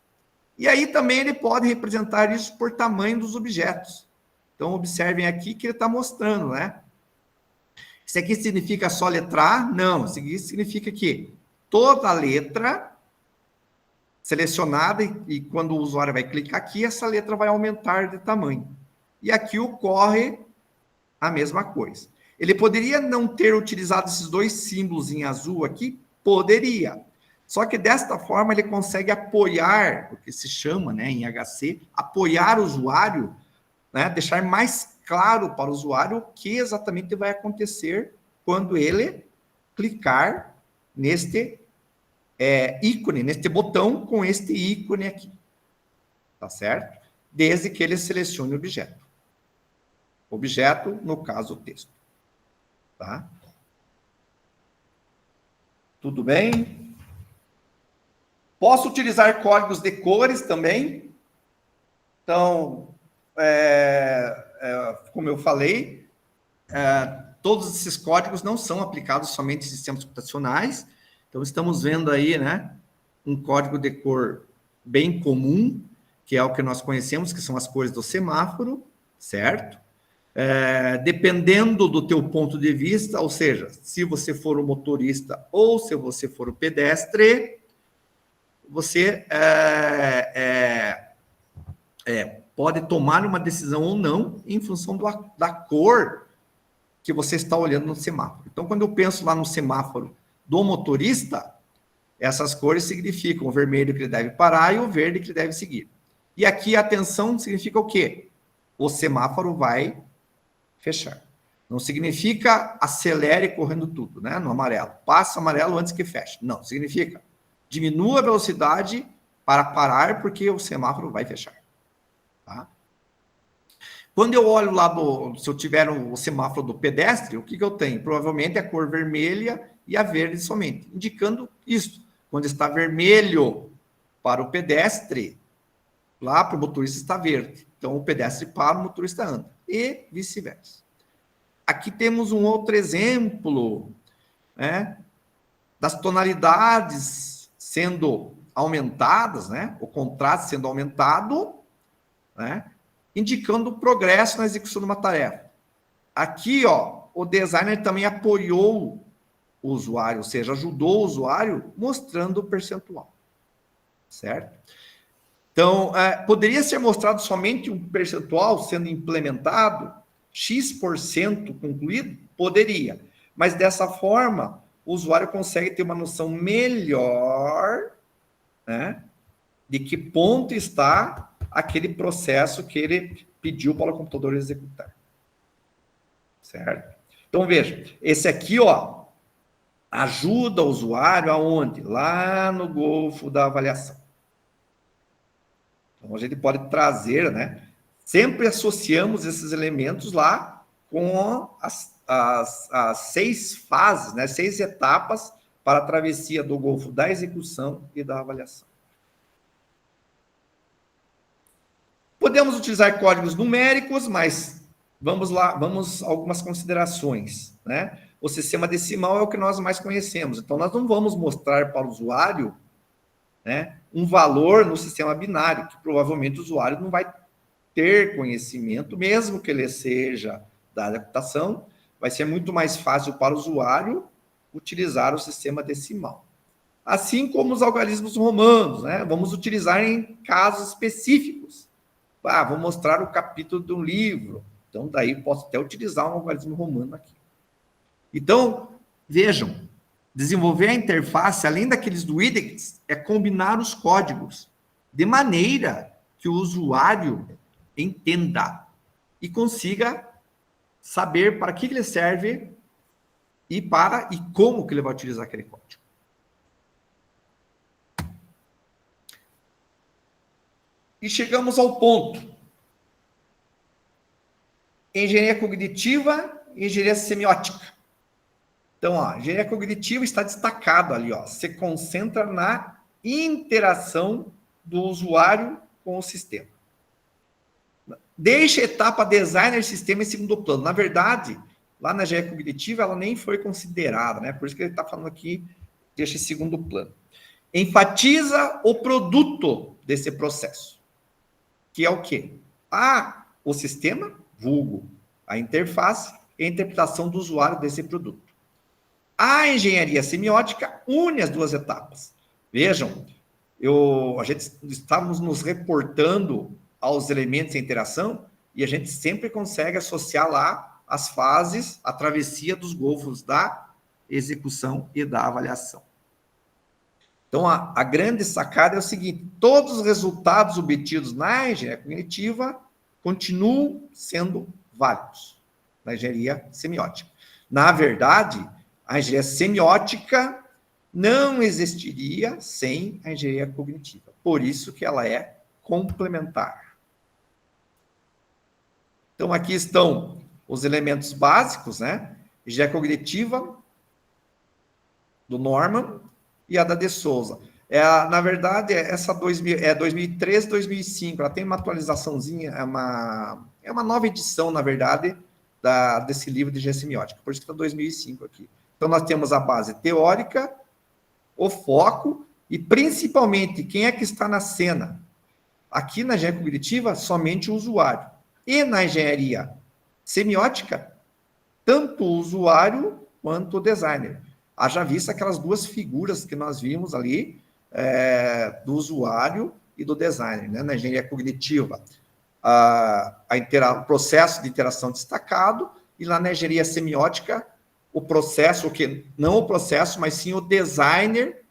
Speaker 1: E aí também ele pode representar isso por tamanho dos objetos. Então, observem aqui que ele está mostrando, né? Isso aqui significa só letra A? Não, isso aqui significa que toda letra selecionada, e quando o usuário vai clicar aqui, essa letra vai aumentar de tamanho. E aqui ocorre a mesma coisa. Ele poderia não ter utilizado esses 2 símbolos em azul aqui? Poderia. Só que desta forma ele consegue apoiar, o que se chama, né, em HC, apoiar o usuário, né, deixar mais claro para o usuário o que exatamente vai acontecer quando ele clicar neste ícone, neste botão com este ícone aqui. Tá certo? Desde que ele selecione o objeto. Objeto, no caso, o texto. Tá? Tudo bem? Posso utilizar códigos de cores também. Então, como eu falei, todos esses códigos não são aplicados somente em sistemas computacionais. Então, estamos vendo aí, né, um código de cor bem comum, que é o que nós conhecemos, que são as cores do semáforo, certo? Dependendo do teu ponto de vista, ou seja, se você for o motorista ou se você for o pedestre, você pode tomar uma decisão ou não em função da cor que você está olhando no semáforo. Então, quando eu penso lá no semáforo do motorista, essas cores significam o vermelho que ele deve parar e o verde que ele deve seguir. E aqui, atenção, significa o quê? O semáforo vai fechar. Não significa acelere correndo tudo, né? No amarelo. Passa amarelo antes que feche. Não, significa diminua a velocidade para parar, porque o semáforo vai fechar. Tá? Quando eu olho lá, se eu tiver o semáforo do pedestre, o que eu tenho? Provavelmente a cor vermelha e a verde somente, indicando isso. Quando está vermelho para o pedestre, lá para o motorista está verde. Então, o pedestre para, o motorista anda. E vice-versa. Aqui temos um outro exemplo, né, das tonalidades sendo aumentadas, né, o contraste sendo aumentado, né, indicando o progresso na execução de uma tarefa. Aqui, ó, o designer também apoiou o usuário, ou seja, ajudou o usuário mostrando o percentual, certo? Então, poderia ser mostrado somente um percentual sendo implementado, X% concluído? Poderia. Mas dessa forma, o usuário consegue ter uma noção melhor, né, de que ponto está aquele processo que ele pediu para o computador executar. Certo? Então, veja, esse aqui, ó, ajuda o usuário aonde? Lá no golfo da avaliação. Então, a gente pode trazer, né? Sempre associamos esses elementos lá com as 6 fases, né? 6 etapas para a travessia do golfo da execução e da avaliação. Podemos utilizar códigos numéricos, mas vamos lá, vamos a algumas considerações, né? O sistema decimal é o que nós mais conhecemos, então nós não vamos mostrar para o usuário, né, um valor no sistema binário, que provavelmente o usuário não vai ter conhecimento, mesmo que ele seja da área da computação, vai ser muito mais fácil para o usuário utilizar o sistema decimal. Assim como os algarismos romanos, né? Vamos utilizar em casos específicos. Vou mostrar o capítulo de um livro, então daí posso até utilizar um algarismo romano aqui. Então, vejam, desenvolver a interface, além daqueles widgets, é combinar os códigos de maneira que o usuário entenda e consiga saber para que ele serve e como que ele vai utilizar aquele código. E chegamos ao ponto. Engenharia cognitiva e engenharia semiótica. Então, ó, engenharia cognitiva está destacado ali, ó. Se concentra na interação do usuário com o sistema. Deixa a etapa designer sistema em segundo plano. Na verdade, lá na engenharia cognitiva, ela nem foi considerada, né? Por isso que ele está falando aqui, deixa em segundo plano. Enfatiza o produto desse processo, que é o quê? O sistema, vulgo, a interface e a interpretação do usuário desse produto. A engenharia semiótica une as duas etapas. Vejam, a gente estávamos nos reportando aos elementos de interação e a gente sempre consegue associar lá as fases, a travessia dos golfos da execução e da avaliação. Então, a grande sacada é o seguinte: todos os resultados obtidos na engenharia cognitiva continuam sendo válidos na engenharia semiótica. Na verdade, a engenharia semiótica não existiria sem a engenharia cognitiva. Por isso que ela é complementar. Então, aqui estão os elementos básicos, né? Engenharia cognitiva do Norman e a da De Souza. Na verdade, essa 2013, 2005, ela tem uma atualizaçãozinha, é uma nova edição, na verdade, desse livro de engenharia semiótica, por isso que está 2005 aqui. Então, nós temos a base teórica, o foco E, principalmente, quem é que está na cena? Aqui na engenharia cognitiva, somente o usuário. E na engenharia semiótica, tanto o usuário quanto o designer. Haja vista aquelas duas figuras que nós vimos ali, do usuário e do designer, né? Na engenharia cognitiva, o processo de interação destacado, e lá na engenharia semiótica, o processo, não o processo, mas sim o designer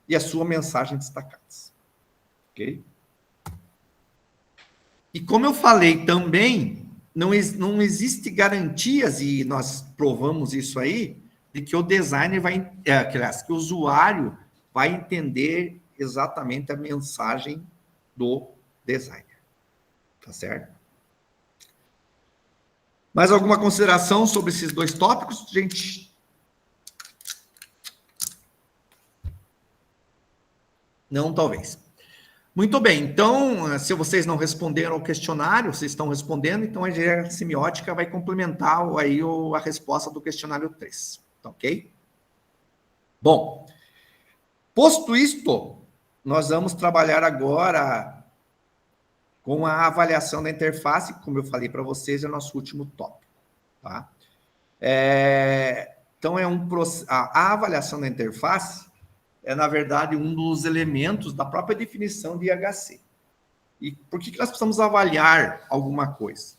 Speaker 1: e a sua mensagem destacadas. Ok? E como eu falei também, não existe garantias, e nós provamos isso aí, de que o designer que o usuário vai entender exatamente a mensagem do designer. Tá certo? Mais alguma consideração sobre esses dois tópicos, gente? Não, talvez. Muito bem, então, se vocês não responderam ao questionário, vocês estão respondendo, então a engenharia semiótica vai complementar aí a resposta do questionário 3, tá ok? Bom, posto isto, nós vamos trabalhar agora com a avaliação da interface, como eu falei para vocês, é o nosso último tópico, tá? Então, a avaliação da interface é, na verdade, um dos elementos da própria definição de IHC. E por que nós precisamos avaliar alguma coisa?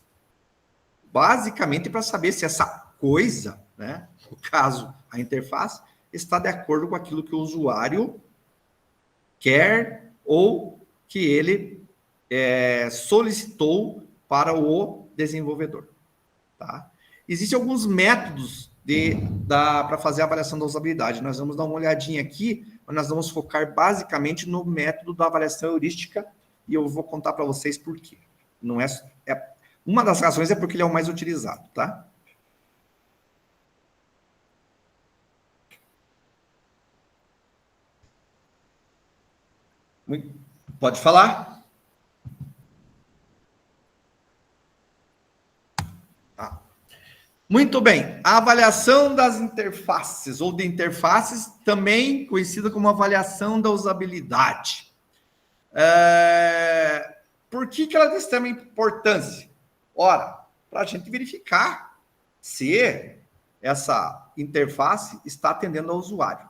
Speaker 1: Basicamente, para saber se essa coisa, né, no caso, a interface, está de acordo com aquilo que o usuário quer ou que ele solicitou para o desenvolvedor. Tá? Existem alguns métodos para fazer a avaliação da usabilidade. Nós vamos dar uma olhadinha aqui, mas nós vamos focar basicamente no método da avaliação heurística, e eu vou contar para vocês por quê. Não uma das razões é porque ele é o mais utilizado, tá? Pode falar? Muito bem, a avaliação das interfaces, ou de interfaces, também conhecida como avaliação da usabilidade. Por que ela tem extrema importância? Ora, para a gente verificar se essa interface está atendendo ao usuário.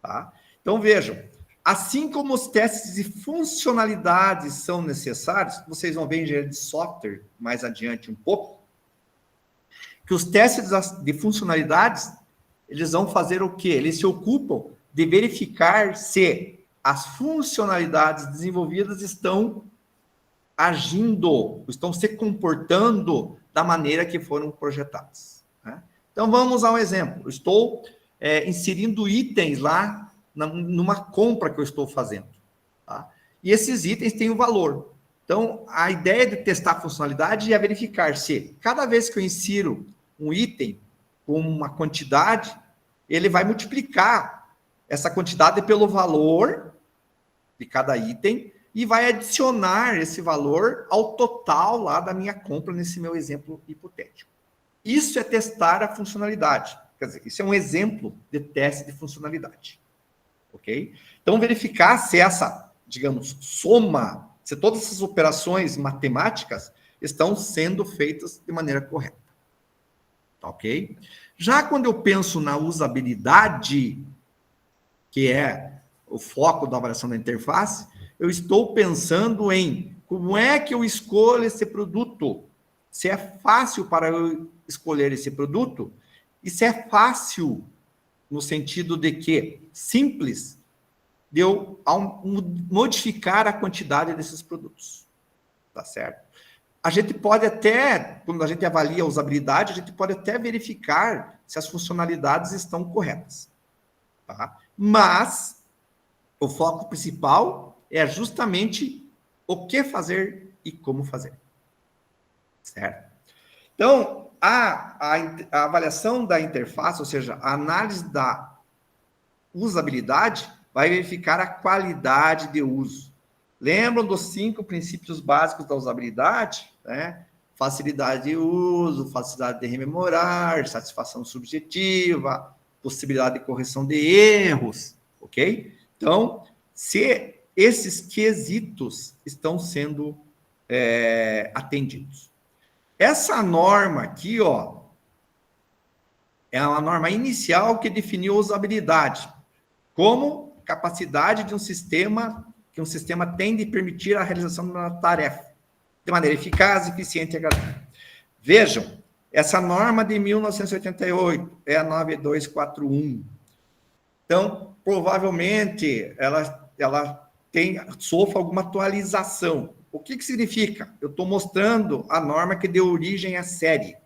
Speaker 1: Tá? Então, vejam, assim como os testes de funcionalidade são necessários, vocês vão ver em engenharia de software mais adiante um pouco, que os testes de funcionalidades, eles vão fazer o quê? Eles se ocupam de verificar se as funcionalidades desenvolvidas estão agindo, estão se comportando da maneira que foram projetadas. Né? Então, vamos a um exemplo. Estou inserindo itens lá numa compra que eu estou fazendo. Tá? E esses itens têm um valor. Então, a ideia de testar a funcionalidade é verificar se, cada vez que eu insiro um item com uma quantidade, ele vai multiplicar essa quantidade pelo valor de cada item e vai adicionar esse valor ao total lá da minha compra, nesse meu exemplo hipotético. Isso é testar a funcionalidade. Quer dizer, isso é um exemplo de teste de funcionalidade. Ok? Então, verificar se essa, digamos, soma, se todas essas operações matemáticas estão sendo feitas de maneira correta. Ok? Já quando eu penso na usabilidade, que é o foco da avaliação da interface, eu estou pensando em como é que eu escolho esse produto, se é fácil para eu escolher esse produto, e se é fácil no sentido de que simples de eu modificar a quantidade desses produtos. Tá certo? A gente pode até, quando a gente avalia a usabilidade, a gente pode até verificar se as funcionalidades estão corretas. Tá? Mas o foco principal é justamente o que fazer e como fazer. Certo? Então, a avaliação da interface, ou seja, a análise da usabilidade, vai verificar a qualidade de uso. Lembram dos 5 princípios básicos da usabilidade? Né? Facilidade de uso, facilidade de rememorar, satisfação subjetiva, possibilidade de correção de erros, ok? Então, se esses quesitos estão sendo atendidos. Essa norma aqui, ó, é uma norma inicial que definiu a usabilidade como capacidade de um sistema, que um sistema tem de permitir a realização de uma tarefa de maneira eficaz, eficiente e agradável. Vejam, essa norma de 1988 é a 9241. Então, provavelmente, ela sofre alguma atualização. O que significa? Eu estou mostrando a norma que deu origem à série.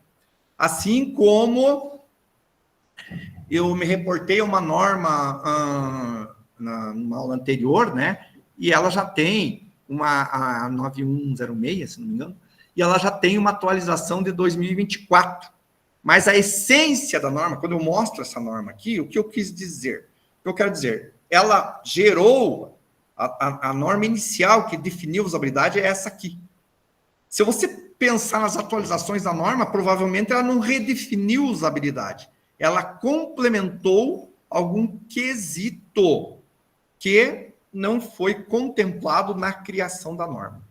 Speaker 1: Assim como eu me reportei a uma norma numa aula anterior, né? E ela já tem a 9106, se não me engano, e ela já tem uma atualização de 2024. Mas a essência da norma, quando eu mostro essa norma aqui, o que eu quis dizer? O que eu quero dizer? Ela gerou a norma inicial que definiu a usabilidade é essa aqui. Se você pensar nas atualizações da norma, provavelmente ela não redefiniu a usabilidade. Ela complementou algum quesito que não foi contemplado na criação da norma.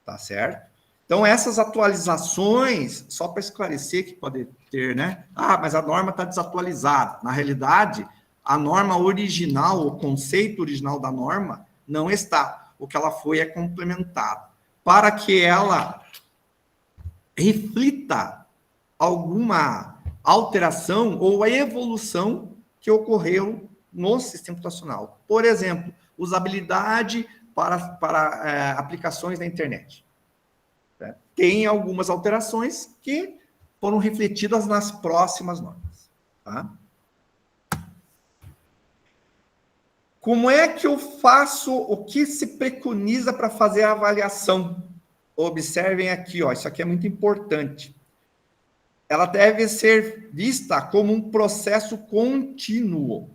Speaker 1: Tá certo? Então, essas atualizações, só para esclarecer que pode ter, né? Ah, mas a norma está desatualizada. Na realidade, a norma original, o conceito original da norma, não está. O que ela foi é complementado. Para que ela reflita alguma alteração ou a evolução que ocorreu no sistema computacional. Por exemplo, usabilidade para aplicações na internet. Tem algumas alterações que foram refletidas nas próximas normas. Tá? Como é que eu faço, o que se preconiza para fazer a avaliação? Observem aqui, ó, isso aqui é muito importante. Ela deve ser vista como um processo contínuo.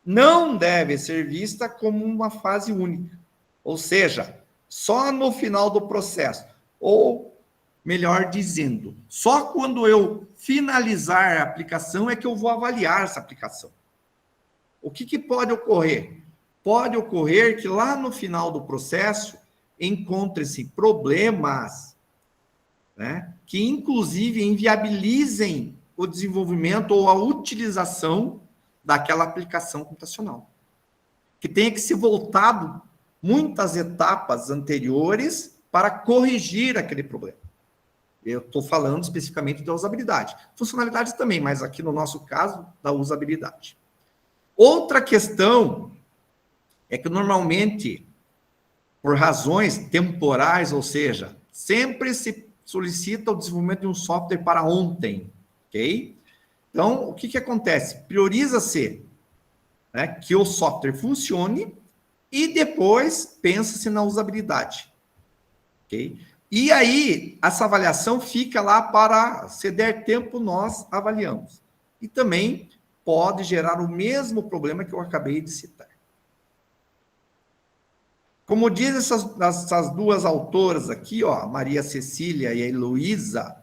Speaker 1: Não deve ser vista como uma fase única. Ou seja, só no final do processo. Ou, melhor dizendo, só quando eu finalizar a aplicação é que eu vou avaliar essa aplicação. O que pode ocorrer? Pode ocorrer que lá no final do processo encontre-se problemas, né, que inclusive inviabilizem o desenvolvimento ou a utilização daquela aplicação computacional. Que tenha que ser voltado muitas etapas anteriores para corrigir aquele problema. Eu estou falando especificamente da usabilidade. Funcionalidades também, mas aqui no nosso caso, da usabilidade. Outra questão é que normalmente, por razões temporais, ou seja, sempre se solicita o desenvolvimento de um software para ontem, ok? Então, o que acontece? Prioriza-se, né, que o software funcione e depois pensa-se na usabilidade, ok? E aí, essa avaliação fica lá para, se der tempo, nós avaliamos. E também pode gerar o mesmo problema que eu acabei de citar. Como diz essas duas autoras aqui, ó, Maria Cecília e a Heloísa,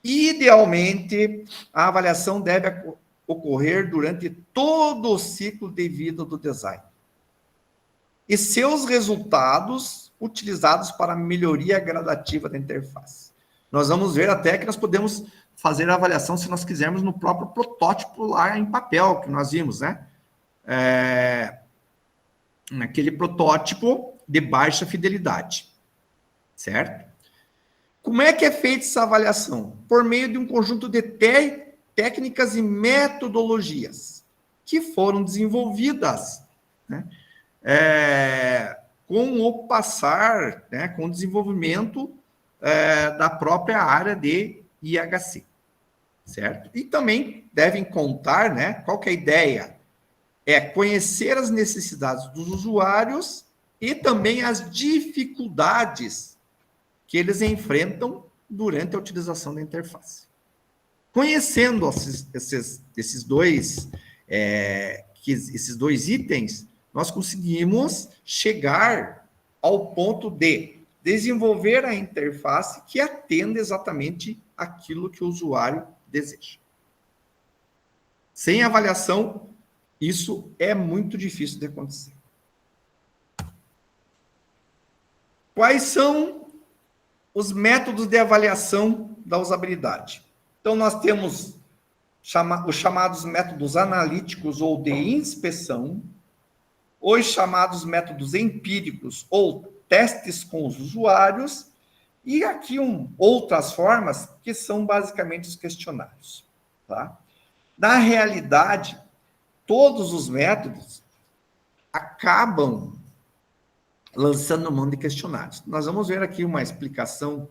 Speaker 1: idealmente, a avaliação deve ocorrer durante todo o ciclo de vida do design. E seus resultados utilizados para a melhoria gradativa da interface. Nós vamos ver até que nós podemos fazer a avaliação, se nós quisermos, no próprio protótipo lá em papel, que nós vimos, né? Naquele protótipo de baixa fidelidade, certo? Como é que é feita essa avaliação? Por meio de um conjunto de técnicas e metodologias que foram desenvolvidas, né? Com o passar, né, com o desenvolvimento da própria área de IHC, certo? E também devem contar, né, qual que é a ideia? É conhecer as necessidades dos usuários e também as dificuldades que eles enfrentam durante a utilização da interface. Conhecendo esses dois itens, nós conseguimos chegar ao ponto de desenvolver a interface que atenda exatamente aquilo que o usuário deseja. Sem avaliação, isso é muito difícil de acontecer. quais são os métodos de avaliação da usabilidade? Então, nós temos os chamados métodos analíticos ou de inspeção, os chamados métodos empíricos ou testes com os usuários, e aqui outras formas, que são basicamente os questionários. Tá? Na realidade, todos os métodos acabam lançando mão de questionários. Nós vamos ver aqui uma explicação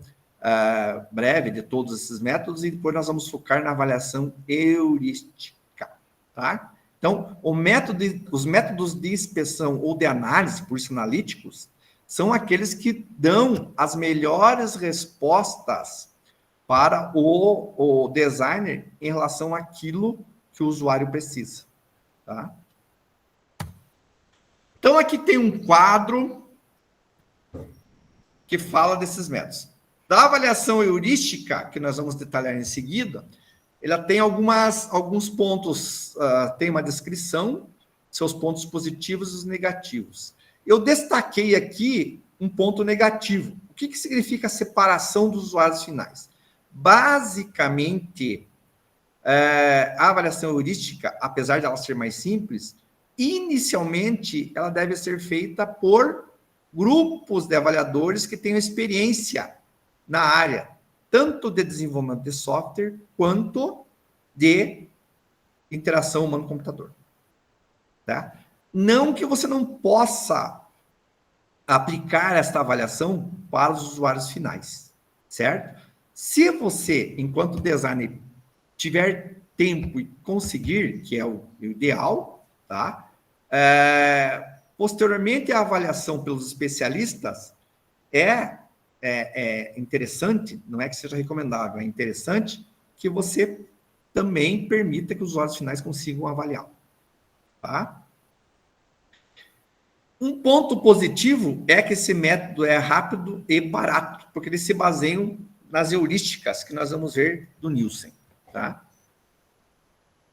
Speaker 1: breve de todos esses métodos e depois nós vamos focar na avaliação heurística. Tá? Então, os métodos de inspeção ou de análise, por isso analíticos, são aqueles que dão as melhores respostas para o designer em relação àquilo que o usuário precisa. Tá? Então, aqui tem um quadro que fala desses métodos. Da avaliação heurística, que nós vamos detalhar em seguida, ela tem alguns pontos, tem uma descrição, seus pontos positivos e os negativos. Eu destaquei aqui um ponto negativo. O que significa a separação dos usuários finais? Basicamente, a avaliação heurística, apesar de ela ser mais simples, inicialmente ela deve ser feita por grupos de avaliadores que tenham experiência na área, tanto de desenvolvimento de software, quanto de interação humano-computador. Tá? Não que você não possa aplicar esta avaliação para os usuários finais, certo? Se você, enquanto designer, tiver tempo e conseguir, que é o ideal, tá? Posteriormente, a avaliação pelos especialistas é interessante, não é que seja recomendável, é interessante que você também permita que os usuários finais consigam avaliar. Tá? Um ponto positivo é que esse método é rápido e barato, porque eles se baseiam nas heurísticas que nós vamos ver do Nielsen. Tá?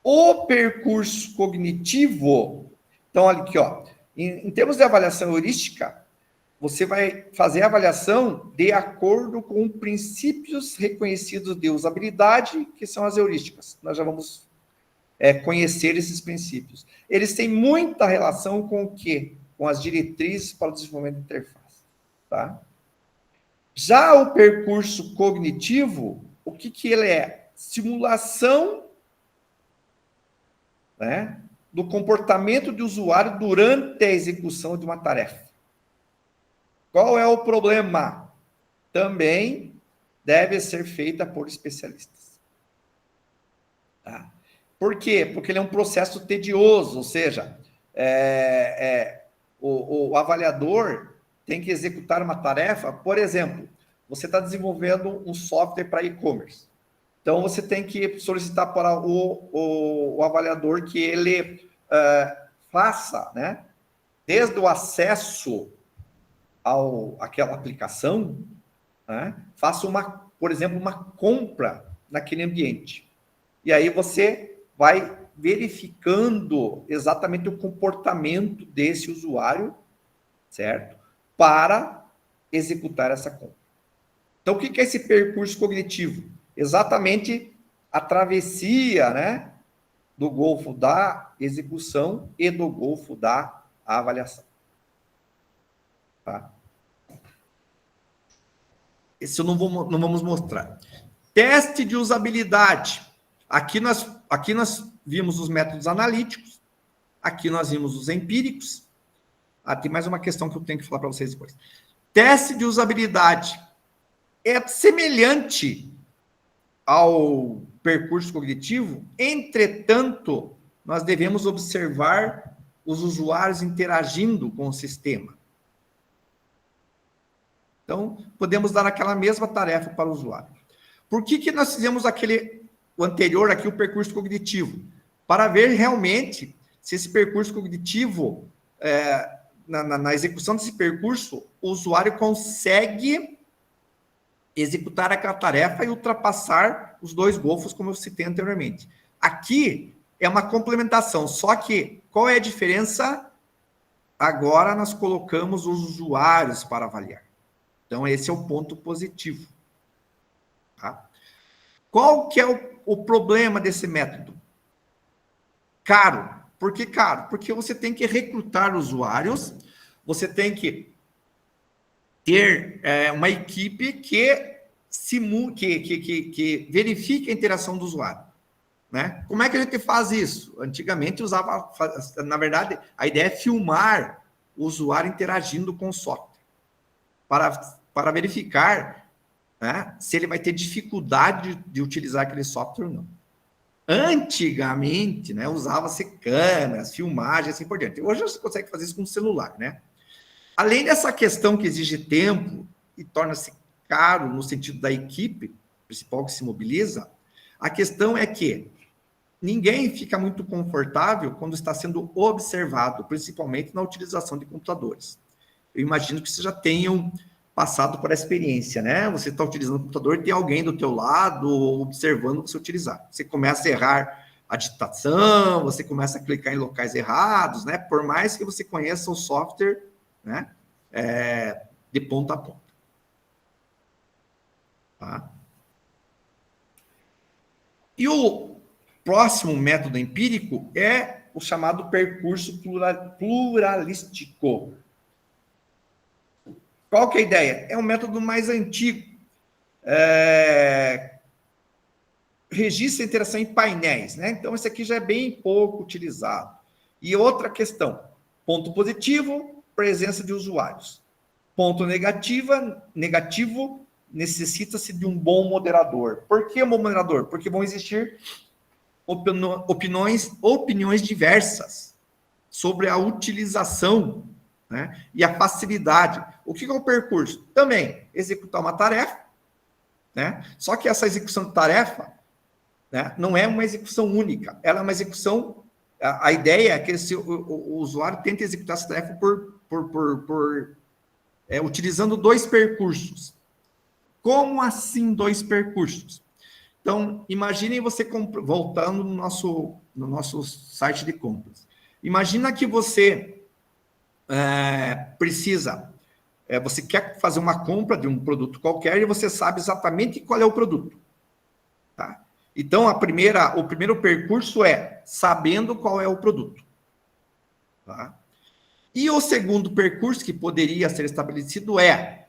Speaker 1: O percurso cognitivo, então, olha aqui, ó, em termos de avaliação heurística, você vai fazer a avaliação de acordo com princípios reconhecidos de usabilidade, que são as heurísticas. Nós já vamos conhecer esses princípios. Eles têm muita relação com o quê? Com as diretrizes para o desenvolvimento de interface. Tá? Já o percurso cognitivo, o que ele é? Simulação, né, do comportamento do usuário durante a execução de uma tarefa. Qual é o problema? Também deve ser feita por especialistas. Tá? Por quê? Porque ele é um processo tedioso, ou seja, o avaliador tem que executar uma tarefa. Por exemplo, você está desenvolvendo um software para e-commerce. Então, você tem que solicitar para o avaliador que ele faça, né, desde o acesso àquela aplicação, né, faça, por exemplo, uma compra naquele ambiente. E aí você vai verificando exatamente o comportamento desse usuário, certo? Para executar essa compra. Então, o que é esse percurso cognitivo? Exatamente a travessia, né, do golfo da execução e do golfo da avaliação. Tá? Esse não vamos mostrar. Teste de usabilidade. Aqui nós vimos os métodos analíticos, aqui nós vimos os empíricos. Tem mais uma questão que eu tenho que falar para vocês depois. Teste de usabilidade é semelhante ao percurso cognitivo, entretanto, nós devemos observar os usuários interagindo com o sistema. Então, podemos dar aquela mesma tarefa para o usuário. Por que nós fizemos o anterior aqui, o percurso cognitivo? Para ver realmente se esse percurso cognitivo, na execução desse percurso, o usuário consegue executar aquela tarefa e ultrapassar os dois golfos, como eu citei anteriormente. Aqui é uma complementação, só que qual é a diferença? Agora nós colocamos os usuários para avaliar. Então, esse é o ponto positivo. Tá? Qual que é o problema desse método? Caro. Por que caro? Porque você tem que recrutar usuários, você tem que ter uma equipe que verifique a interação do usuário. Né? Como é que a gente faz isso? Antigamente usava, na verdade, a ideia é filmar o usuário interagindo com o software, para verificar, né, se ele vai ter dificuldade de utilizar aquele software ou não. Antigamente, né, usava-se câmeras, filmagens, assim por diante. Hoje você consegue fazer isso com o celular, né? Além dessa questão que exige tempo e torna-se caro no sentido da equipe principal que se mobiliza, a questão é que ninguém fica muito confortável quando está sendo observado, principalmente na utilização de computadores. Eu imagino que vocês já tenham passado por essa experiência, né? Você está utilizando o computador e tem alguém do teu lado observando você utilizar. Você começa a errar a digitação, você começa a clicar em locais errados, né? Por mais que você conheça o software, né? De ponta a ponta. Tá? E o próximo método empírico é o chamado percurso pluralístico. Qual que é a ideia? É um método mais antigo. Registra a interação em painéis, né? Então, esse aqui já é bem pouco utilizado. E outra questão, ponto positivo, presença de usuários. Ponto negativo, necessita-se de um bom moderador. Por que um bom moderador? Porque vão existir opiniões diversas sobre a utilização, né, e a facilidade. O que é o percurso? Também executar uma tarefa, né? Só que essa execução de tarefa, né, não é uma execução única, ela é uma execução. A ideia é que o usuário tente executar essa tarefa utilizando 2 percursos. Como assim 2 percursos? Então, imaginem você, voltando no nosso site de compras. Imagina que você você quer fazer uma compra de um produto qualquer e você sabe exatamente qual é o produto. Tá? Então, o primeiro percurso é sabendo qual é o produto. Tá? E o segundo percurso que poderia ser estabelecido é,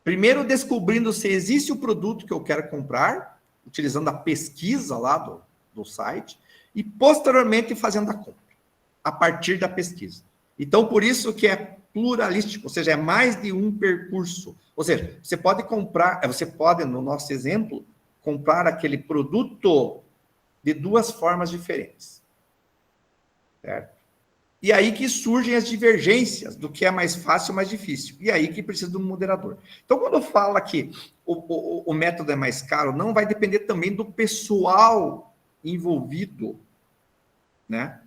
Speaker 1: primeiro descobrindo se existe o produto que eu quero comprar, utilizando a pesquisa lá do site, e posteriormente fazendo a compra, a partir da pesquisa. Então, por isso que é pluralístico, ou seja, é mais de um percurso. Ou seja, você pode, no nosso exemplo, comprar aquele produto de 2 formas diferentes. Certo? E aí que surgem as divergências do que é mais fácil ou mais difícil. E aí que precisa de um moderador. Então, quando fala que o método é mais caro, não vai depender também do pessoal envolvido, né,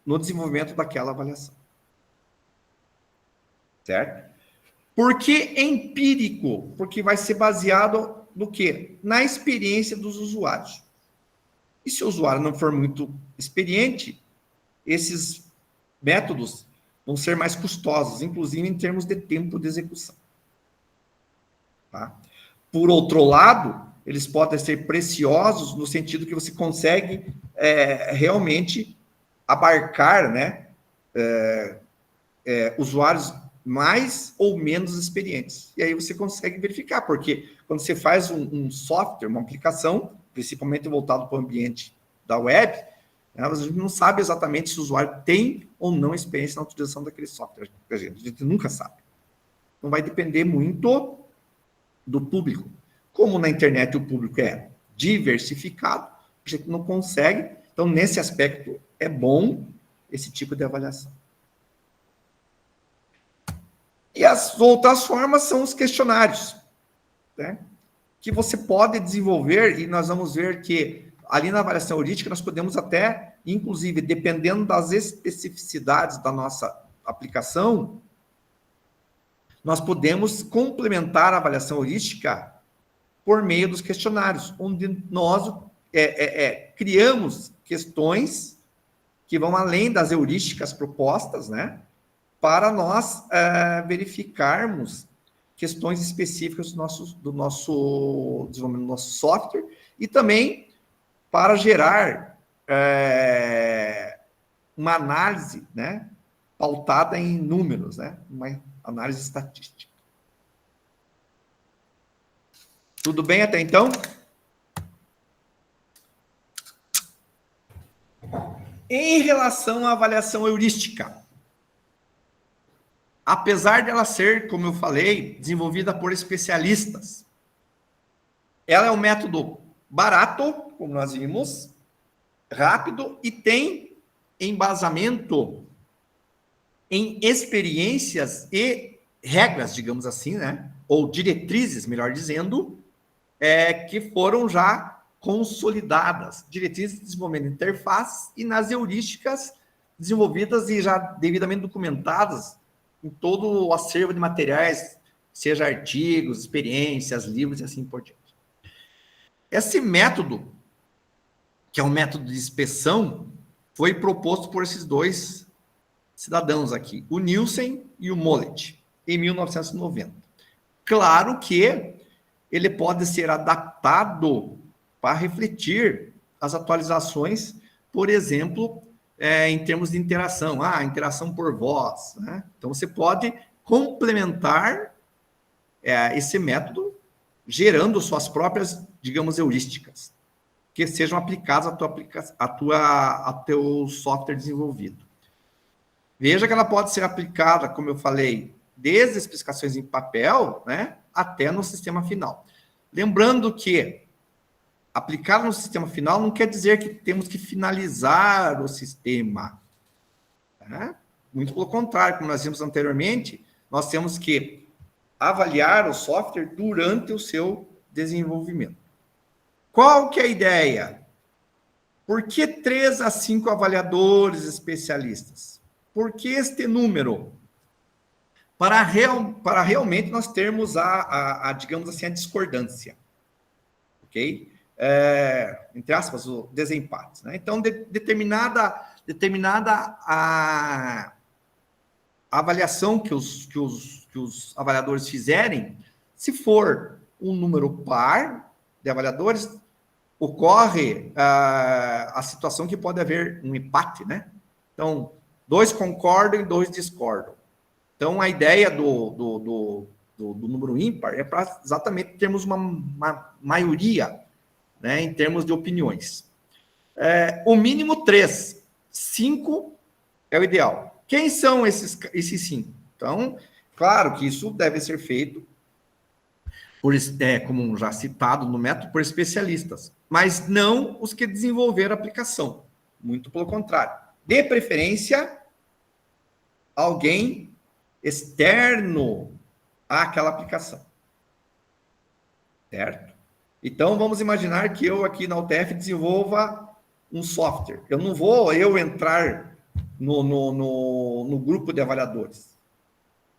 Speaker 1: no desenvolvimento daquela avaliação. Certo? Por que empírico? Porque vai ser baseado no quê? Na experiência dos usuários. E se o usuário não for muito experiente, esses métodos vão ser mais custosos, inclusive em termos de tempo de execução. Tá? Por outro lado, eles podem ser preciosos no sentido que você consegue realmente abarcar, né, usuários mais ou menos experientes. E aí você consegue verificar, porque quando você faz um software, uma aplicação, principalmente voltado para o ambiente da web, a gente não sabe exatamente se o usuário tem ou não experiência na utilização daquele software. A gente nunca sabe. Não vai depender muito do público. Como na internet o público é diversificado, a gente não consegue. Então, nesse aspecto, é bom esse tipo de avaliação. E as outras formas são os questionários, né, que você pode desenvolver, e nós vamos ver que ali na avaliação heurística nós podemos até, inclusive, dependendo das especificidades da nossa aplicação, nós podemos complementar a avaliação heurística por meio dos questionários, onde nós criamos questões que vão além das heurísticas propostas, né, para nós verificarmos questões específicas do nosso desenvolvimento do nosso software e também para gerar uma análise, né, pautada em números, né, uma análise estatística. Tudo bem até então? Em relação à avaliação heurística, apesar dela ser, como eu falei, desenvolvida por especialistas, ela é um método barato, como nós vimos, rápido e tem embasamento em experiências e regras, digamos assim, né? Ou diretrizes, melhor dizendo, que foram já consolidadas, diretrizes de desenvolvimento de interface e nas heurísticas desenvolvidas e já devidamente documentadas em todo o acervo de materiais, seja artigos, experiências, livros e assim por diante. Esse método, que é um método de inspeção, foi proposto por esses dois cidadãos aqui, o Nielsen e o Mollett, em 1990. Claro que ele pode ser adaptado para refletir as atualizações, por exemplo, em termos de interação, interação por voz, né? Então, você pode complementar esse método, gerando suas próprias, digamos, heurísticas, que sejam aplicadas ao teu software desenvolvido. Veja que ela pode ser aplicada, como eu falei, desde as especificações em papel, né, até no sistema final. Lembrando que aplicar no sistema final não quer dizer que temos que finalizar o sistema. Né? Muito pelo contrário, como nós vimos anteriormente, nós temos que avaliar o software durante o seu desenvolvimento. Qual que é a ideia? Por que 3 a 5 avaliadores especialistas? Por que este número? Para realmente nós termos digamos assim, a discordância. Ok? Entre aspas, o desempate. Né? Então, determinada a avaliação que os avaliadores fizerem, se for um número par de avaliadores, ocorre a situação que pode haver um empate, né? Então, 2 concordam e 2 discordam. Então, a ideia do número ímpar é para exatamente termos uma maioria, né, em termos de opiniões. O mínimo 3, 5 é o ideal. Quem são esses 5? Então, claro que isso deve ser feito, como já citado no método, por especialistas, mas não os que desenvolveram a aplicação. Muito pelo contrário. De preferência, alguém externo àquela aplicação. Certo? Então, vamos imaginar que eu aqui na UTF desenvolva um software. Eu não vou entrar no grupo de avaliadores.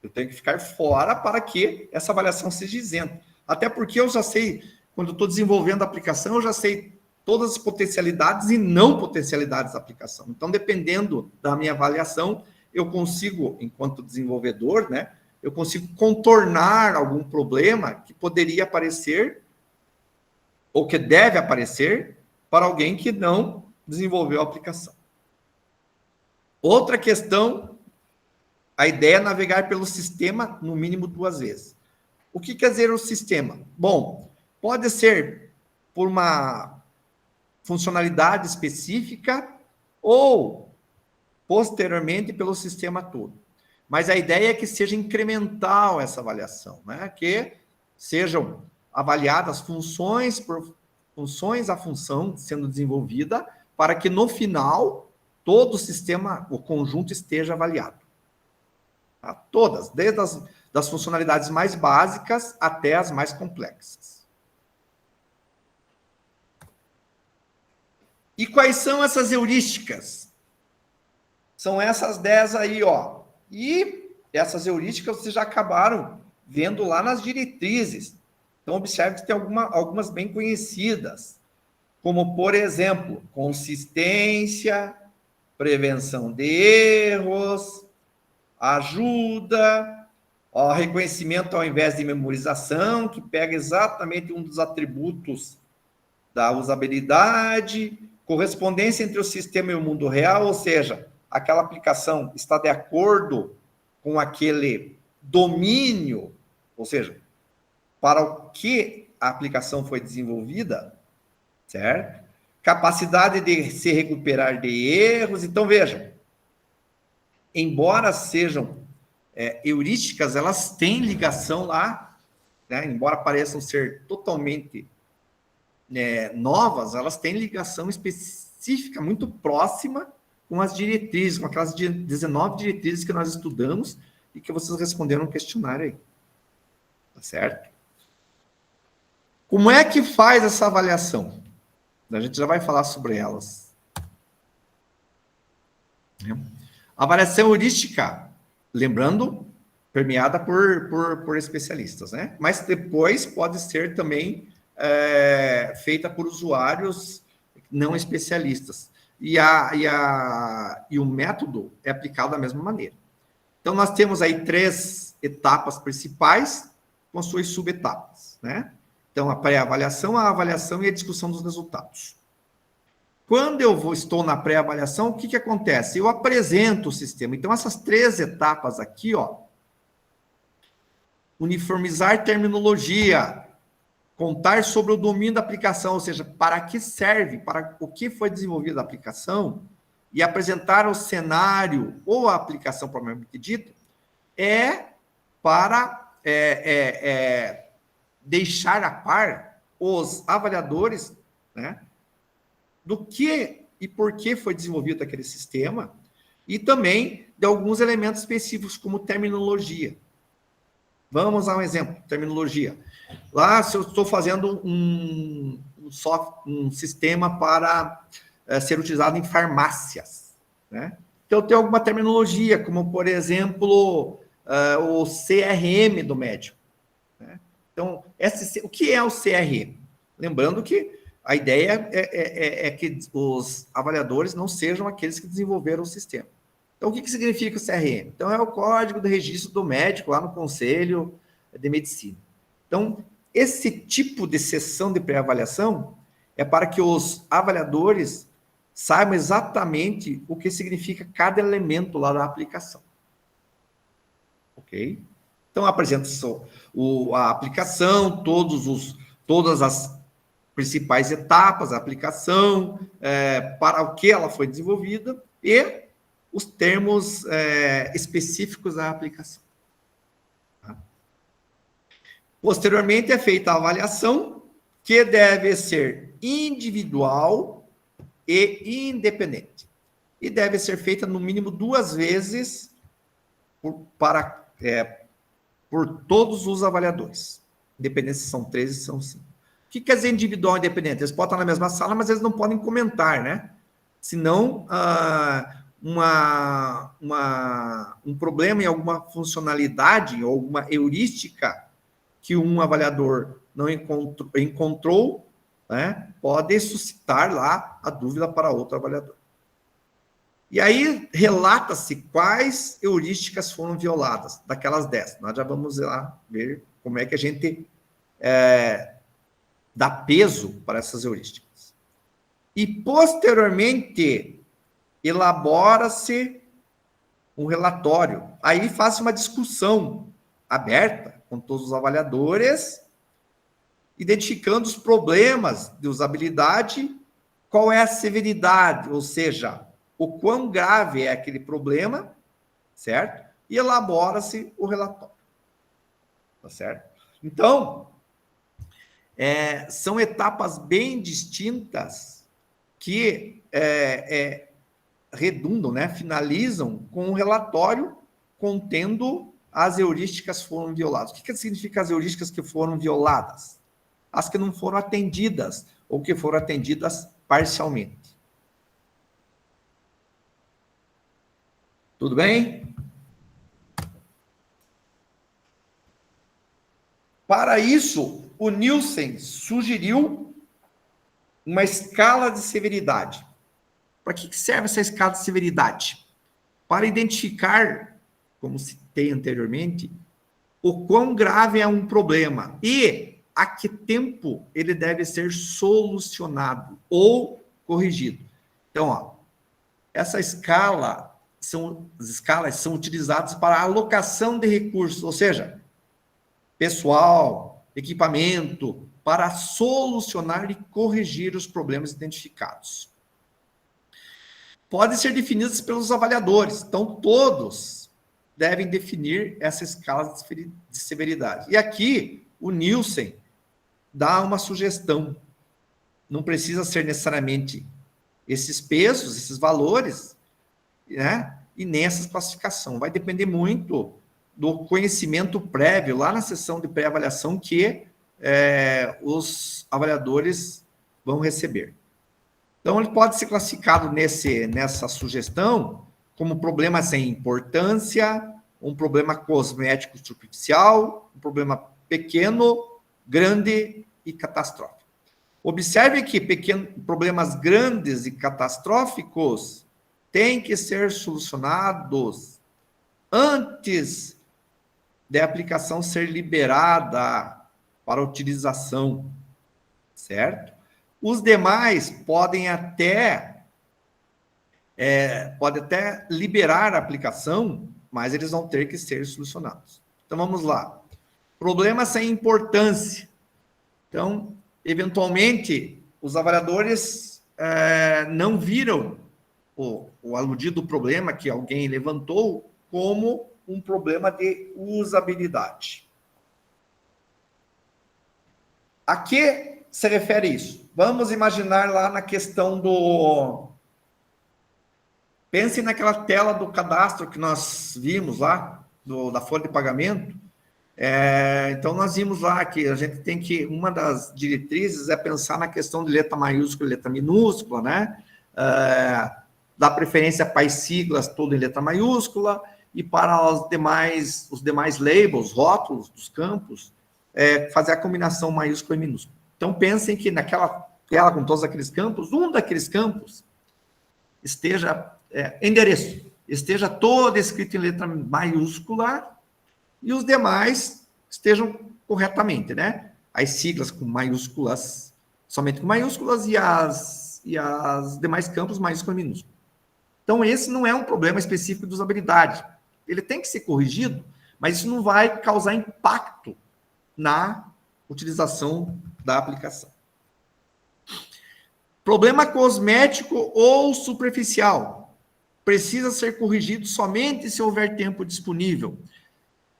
Speaker 1: Eu tenho que ficar fora para que essa avaliação seja isenta. Até porque eu já sei, quando eu estou desenvolvendo a aplicação, eu já sei todas as potencialidades e não potencialidades da aplicação. Então, dependendo da minha avaliação, eu consigo, enquanto desenvolvedor, né, eu consigo contornar algum problema que poderia aparecer ou que deve aparecer para alguém que não desenvolveu a aplicação. Outra questão, a ideia é navegar pelo sistema no mínimo 2 vezes. O que quer dizer o sistema? Bom, pode ser por uma funcionalidade específica ou posteriormente pelo sistema todo. Mas a ideia é que seja incremental essa avaliação, né? Que sejam avaliadas funções por funções, a função sendo desenvolvida, para que no final todo o sistema, o conjunto esteja avaliado. Tá? Todas, desde das funcionalidades mais básicas até as mais complexas. E quais são essas heurísticas? São essas 10 aí, ó. E essas heurísticas vocês já acabaram vendo lá nas diretrizes. Então, observe que tem algumas bem conhecidas, como, por exemplo, consistência, prevenção de erros, ajuda, Ó, reconhecimento ao invés de memorização, que pega exatamente um dos atributos da usabilidade, correspondência entre o sistema e o mundo real, ou seja, aquela aplicação está de acordo com aquele domínio, ou seja, para o que a aplicação foi desenvolvida, certo? Capacidade de se recuperar de erros. Então, vejam, embora sejam heurísticas, elas têm ligação lá, né? Embora pareçam ser totalmente novas, elas têm ligação específica, muito próxima com as diretrizes, com aquelas 19 diretrizes que nós estudamos e que vocês responderam no questionário aí. Tá certo? Como é que faz essa avaliação? A gente já vai falar sobre elas. Avaliação heurística, lembrando, permeada por especialistas, né? Mas depois pode ser também feita por usuários não especialistas. E o método é aplicado da mesma maneira. Então, nós temos aí 3 etapas principais com suas subetapas, né? Então, a pré-avaliação, a avaliação e a discussão dos resultados. Quando eu estou na pré-avaliação, o que acontece? Eu apresento o sistema. Então, essas 3 etapas aqui, ó, uniformizar terminologia, contar sobre o domínio da aplicação, ou seja, para que serve, para o que foi desenvolvida a aplicação, e apresentar o cenário ou a aplicação propriamente dita, para deixar a par os avaliadores, né, do que e por que foi desenvolvido aquele sistema, e também de alguns elementos específicos, como terminologia. Vamos a um exemplo, terminologia. Lá, se eu estou fazendo um sistema para ser utilizado em farmácias, né? Então, eu tenho alguma terminologia, como, por exemplo, o CRM do médico, né? Então, o que é o CRM? Lembrando que a ideia é que os avaliadores não sejam aqueles que desenvolveram o sistema. Então, o que significa o CRM? Então, é o código de registro do médico lá no Conselho de Medicina. Então, esse tipo de sessão de pré-avaliação é para que os avaliadores saibam exatamente o que significa cada elemento lá da aplicação. Ok? Então, apresenta a aplicação, todas as principais etapas da aplicação, para o que ela foi desenvolvida e os termos específicos da aplicação. Tá? Posteriormente, é feita a avaliação, que deve ser individual e independente. E deve ser feita, no mínimo, 2 vezes por todos os avaliadores. Independente se são 13, se são 5. O que quer dizer individual e independente? Eles podem estar na mesma sala, mas eles não podem comentar, né? Senão, um problema em alguma funcionalidade ou alguma heurística que um avaliador não encontrou, né, pode suscitar lá a dúvida para outro avaliador. E aí, relata-se quais heurísticas foram violadas, daquelas 10. Nós já vamos lá ver como é que a gente dá peso para essas heurísticas. E, posteriormente, elabora-se um relatório. Aí faz uma discussão aberta com todos os avaliadores, identificando os problemas de usabilidade, qual é a severidade, ou seja, o quão grave é aquele problema, certo? E elabora-se o relatório. Tá certo? Então, são etapas bem distintas que redundam, né? Finalizam com um relatório contendo as heurísticas foram violadas. O que significa as heurísticas que foram violadas? As que não foram atendidas, ou que foram atendidas parcialmente. Tudo bem? Para isso, o Nielsen sugeriu uma escala de severidade. Para que serve essa escala de severidade? Para identificar, como citei anteriormente, o quão grave é um problema e a que tempo ele deve ser solucionado ou corrigido. Então, ó, essa escala as escalas são utilizadas para alocação de recursos, ou seja, pessoal, equipamento, para solucionar e corrigir os problemas identificados. Podem ser definidas pelos avaliadores, então todos devem definir essa escala de severidade. E aqui, o Nielsen dá uma sugestão. Não precisa ser necessariamente esses pesos, esses valores, né? E nessa classificação. Vai depender muito do conhecimento prévio, lá na sessão de pré-avaliação, que os avaliadores vão receber. Então, ele pode ser classificado nessa sugestão como problema sem importância, um problema cosmético superficial, um problema pequeno, grande e catastrófico. Observe que problemas grandes e catastróficos têm que ser solucionados antes da aplicação ser liberada para utilização, certo? Os demais podem até liberar a aplicação, mas eles vão ter que ser solucionados. Então, vamos lá. Problemas sem importância. Então, eventualmente, os avaliadores não viram o aludido problema que alguém levantou como um problema de usabilidade. A que se refere isso? Vamos imaginar lá na questão do... Pense naquela tela do cadastro que nós vimos lá, da folha de pagamento. Então, nós vimos lá que a gente tem que... Uma das diretrizes é pensar na questão de letra maiúscula e letra minúscula, né? Dar preferência para as siglas tudo em letra maiúscula e para os demais labels, rótulos dos campos, fazer a combinação maiúscula e minúscula. Então, pensem que naquela tela com todos aqueles campos, um daqueles campos esteja endereço, esteja todo escrito em letra maiúscula e os demais estejam corretamente, né? As siglas com maiúsculas, somente com maiúsculas e as demais campos maiúscula e minúscula. Então, esse não é um problema específico de usabilidade. Ele tem que ser corrigido, mas isso não vai causar impacto na utilização da aplicação. Problema cosmético ou superficial. Precisa ser corrigido somente se houver tempo disponível.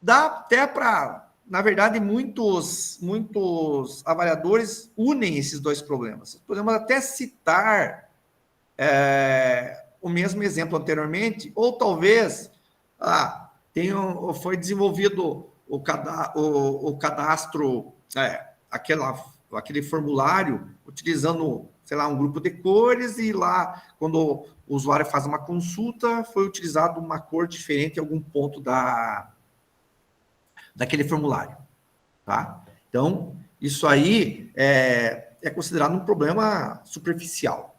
Speaker 1: Dá até para... Na verdade, muitos avaliadores unem esses dois problemas. Podemos até citar o mesmo exemplo anteriormente, ou talvez foi desenvolvido o cadastro, aquele formulário, utilizando, sei lá, um grupo de cores, e lá, quando o usuário faz uma consulta, foi utilizado uma cor diferente em algum ponto daquele formulário, tá? Então, isso aí é considerado um problema superficial.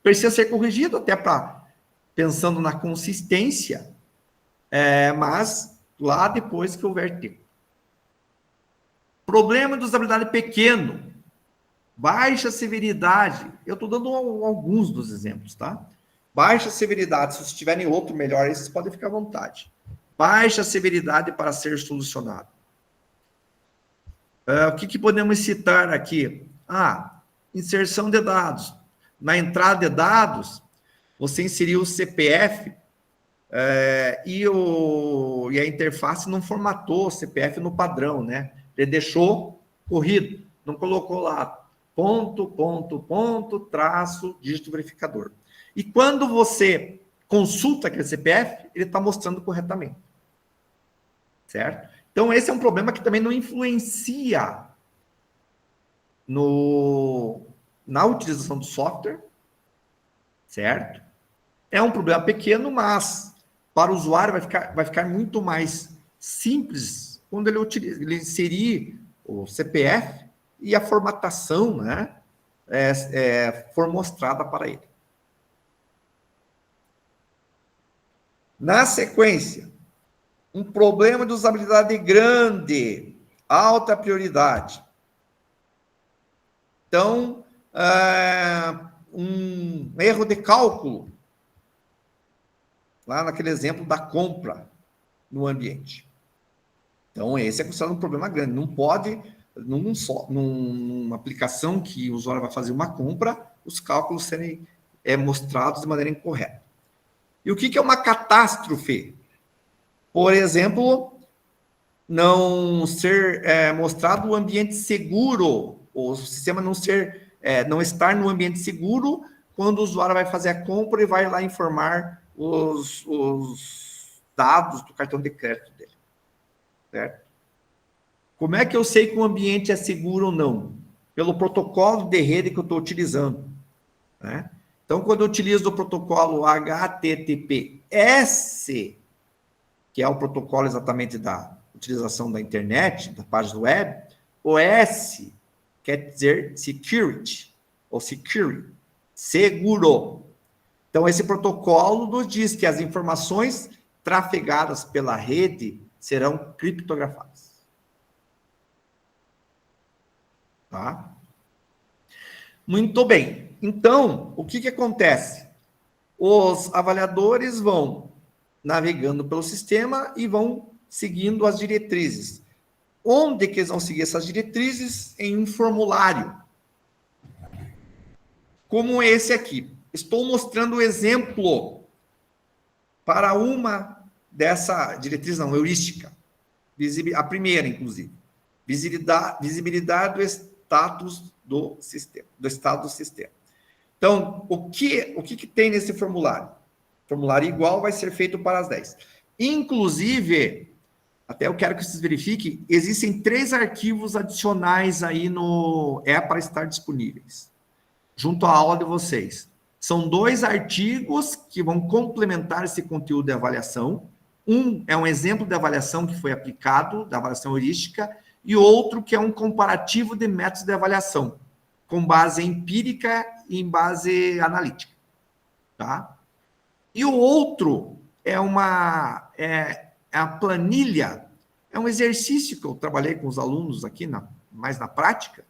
Speaker 1: Precisa ser corrigido, até pensando na consistência, mas lá depois que houver tempo. Problema de usabilidade pequeno, baixa severidade. Eu estou dando alguns dos exemplos, tá? Baixa severidade, se vocês tiverem outro melhor, vocês podem ficar à vontade. Baixa severidade para ser solucionado. O que podemos citar aqui? Inserção de dados. Na entrada de dados, você inseriu o CPF e a interface não formatou o CPF no padrão, né? Ele deixou corrido, não colocou lá ponto, traço, dígito verificador. E quando você consulta aquele CPF, ele está mostrando corretamente. Certo? Então, esse é um problema que também não influencia na utilização do software, certo? É um problema pequeno, mas para o usuário vai ficar muito mais simples quando ele inserir o CPF e a formatação, né, for mostrada para ele. Na sequência, um problema de usabilidade grande, alta prioridade. Então, um erro de cálculo, lá naquele exemplo da compra no ambiente. Então, esse é considerado um problema grande. Não pode, numa aplicação que o usuário vai fazer uma compra, os cálculos serem mostrados de maneira incorreta. E o que é uma catástrofe? Por exemplo, não ser mostrado o ambiente seguro, ou o sistema não estar no ambiente seguro quando o usuário vai fazer a compra e vai lá informar os dados do cartão de crédito dele. Certo? Como é que eu sei que o ambiente é seguro ou não? Pelo protocolo de rede que eu estou utilizando. Né? Então, quando eu utilizo o protocolo HTTPS, que é o protocolo exatamente da utilização da internet, da página web, o S quer dizer security, ou security, seguro. Então, esse protocolo nos diz que as informações trafegadas pela rede serão criptografadas. Tá? Muito bem. Então, o que acontece? Os avaliadores vão navegando pelo sistema e vão seguindo as diretrizes. Onde que eles vão seguir essas diretrizes? Em um formulário. Como esse aqui. Estou mostrando o exemplo para uma dessa diretriz, não, heurística. A primeira, inclusive. Visibilidade do status do sistema, do estado do sistema. Então, o que tem nesse formulário? O formulário igual vai ser feito para as 10. Inclusive, até eu quero que vocês verifiquem, existem 3 arquivos adicionais aí para estar disponíveis, junto à aula de vocês. São 2 artigos que vão complementar esse conteúdo de avaliação. Um é um exemplo de avaliação que foi aplicado, da avaliação heurística, e outro que é um comparativo de métodos de avaliação, com base empírica e em base analítica. Tá? E o outro é a planilha, é um exercício que eu trabalhei com os alunos aqui, mais na prática,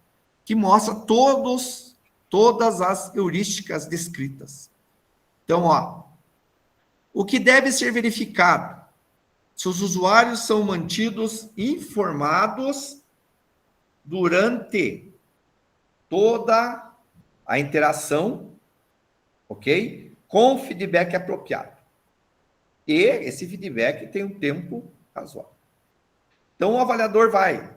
Speaker 1: que mostra todas as heurísticas descritas. Então, o que deve ser verificado? Se os usuários são mantidos informados durante toda a interação, ok? Com feedback apropriado. E esse feedback tem um tempo razoável. Então, o avaliador vai,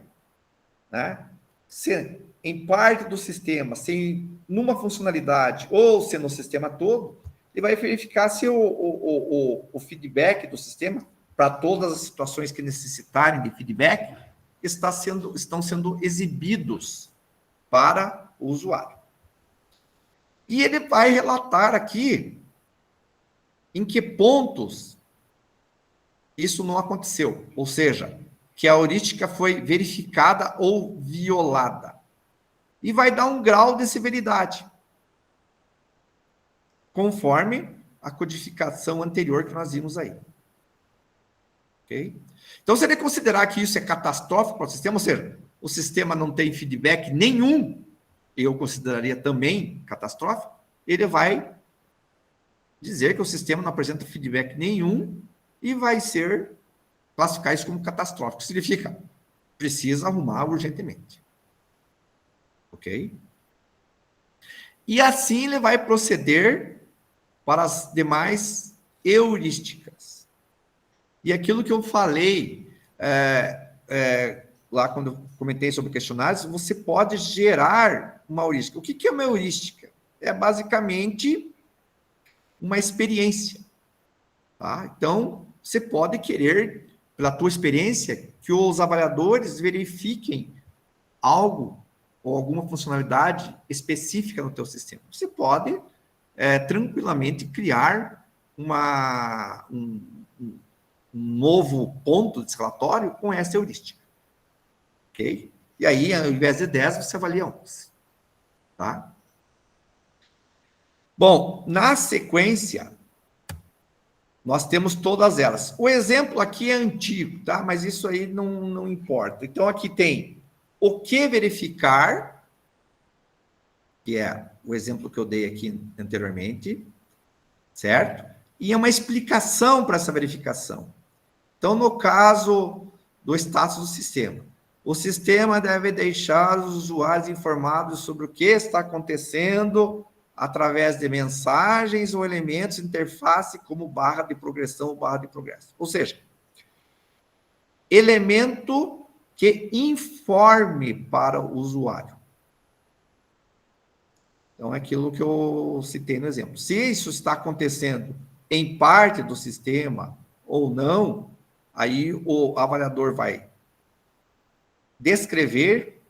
Speaker 1: né? Se em parte do sistema, se numa funcionalidade, ou se no sistema todo, ele vai verificar se o feedback do sistema, para todas as situações que necessitarem de feedback, estão sendo exibidos para o usuário. E ele vai relatar aqui em que pontos isso não aconteceu, ou seja, que a heurística foi verificada ou violada. E vai dar um grau de severidade, conforme a codificação anterior que nós vimos aí. Okay? Então, se ele considerar que isso é catastrófico para o sistema, ou seja, o sistema não tem feedback nenhum, eu consideraria também catastrófico, ele vai dizer que o sistema não apresenta feedback nenhum e vai classificar isso como catastrófico. Significa, precisa arrumar urgentemente. Ok? E assim ele vai proceder para as demais heurísticas. E aquilo que eu falei lá quando eu comentei sobre questionários, você pode gerar uma heurística. O que é uma heurística? É basicamente uma experiência. Tá? Então, você pode querer, pela tua experiência, que os avaliadores verifiquem algo ou alguma funcionalidade específica no teu sistema. Você pode tranquilamente criar um novo ponto de escalatório com essa heurística. Ok? E aí, ao invés de 10, você avalia 11. Tá? Bom, na sequência, Nós temos todas elas. O exemplo aqui é antigo, tá? Mas isso aí não importa. Então, aqui tem o que verificar, que é o exemplo que eu dei aqui anteriormente, certo? E é uma explicação para essa verificação. Então, no caso do status do sistema, o sistema deve deixar os usuários informados sobre o que está acontecendo através de mensagens ou elementos de interface como barra de progressão ou barra de progresso. Ou seja, elemento que informe para o usuário. Então, é aquilo que eu citei no exemplo. Se isso está acontecendo em parte do sistema ou não, aí o avaliador vai descrever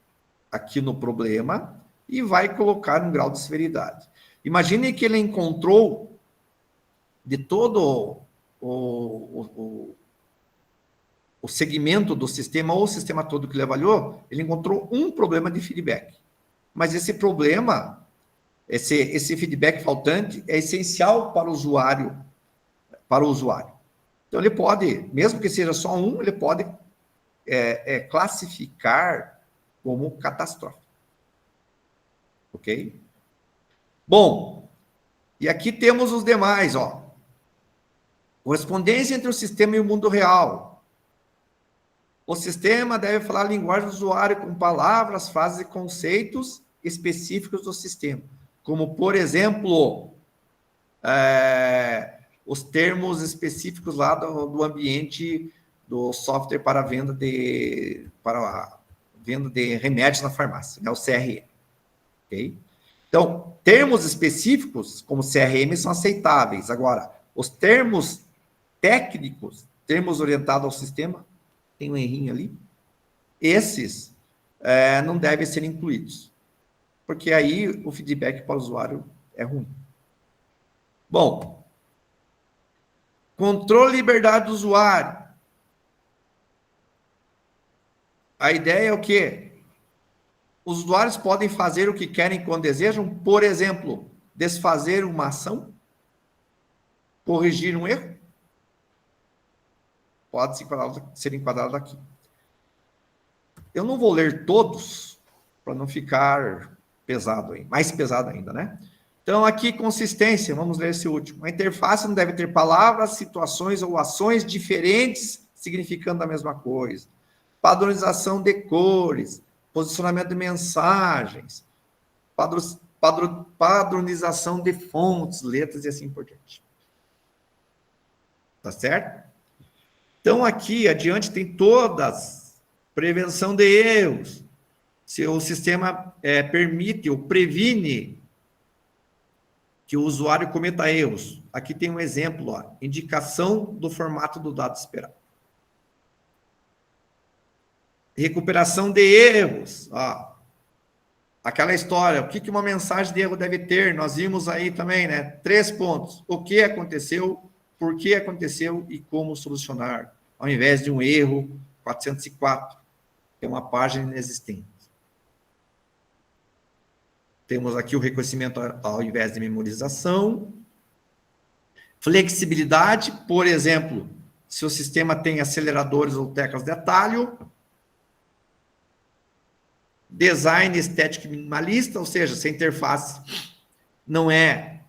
Speaker 1: aqui no problema e vai colocar um grau de severidade. Imagine que ele encontrou de todo o segmento do sistema, ou o sistema todo que ele avaliou, ele encontrou um problema de feedback. Mas esse problema, esse feedback faltante, é essencial para o usuário. Então, ele pode, mesmo que seja só um, ele pode classificar como catastrófico. Ok? Bom, e aqui temos os demais, ó. Correspondência entre o sistema e o mundo real. O sistema deve falar a linguagem do usuário com palavras, frases e conceitos específicos do sistema. Como, por exemplo, os termos específicos lá do ambiente do software para venda de remédios na farmácia, né, o CRM. Ok? Então, termos específicos, como CRM, são aceitáveis. Agora, os termos técnicos, termos orientados ao sistema, tem um errinho ali, esses não devem ser incluídos, porque aí o feedback para o usuário é ruim. Bom, controle e liberdade do usuário. A ideia é o quê? Os usuários podem fazer o que querem quando desejam, por exemplo, desfazer uma ação, corrigir um erro, pode ser enquadrado aqui. Eu não vou ler todos, para não ficar pesado aí, mais pesado ainda, né? Então, aqui, consistência, vamos ler esse último. A interface não deve ter palavras, situações ou ações diferentes, significando a mesma coisa. Padronização de cores, posicionamento de mensagens, padronização de fontes, letras e assim por diante. Tá certo? Então, aqui adiante tem todas, prevenção de erros, se o sistema permite ou previne que o usuário cometa erros. Aqui tem um exemplo, ó, indicação do formato do dado esperado. Recuperação de erros, ó. Aquela história, o que uma mensagem de erro deve ter? Nós vimos aí também, né? 3 pontos. O que aconteceu, por que aconteceu e como solucionar, ao invés de um erro 404, que é uma página inexistente. Temos aqui o reconhecimento ao invés de memorização. Flexibilidade, por exemplo, se o sistema tem aceleradores ou teclas de atalho. Design estético minimalista, ou seja, se a interface não é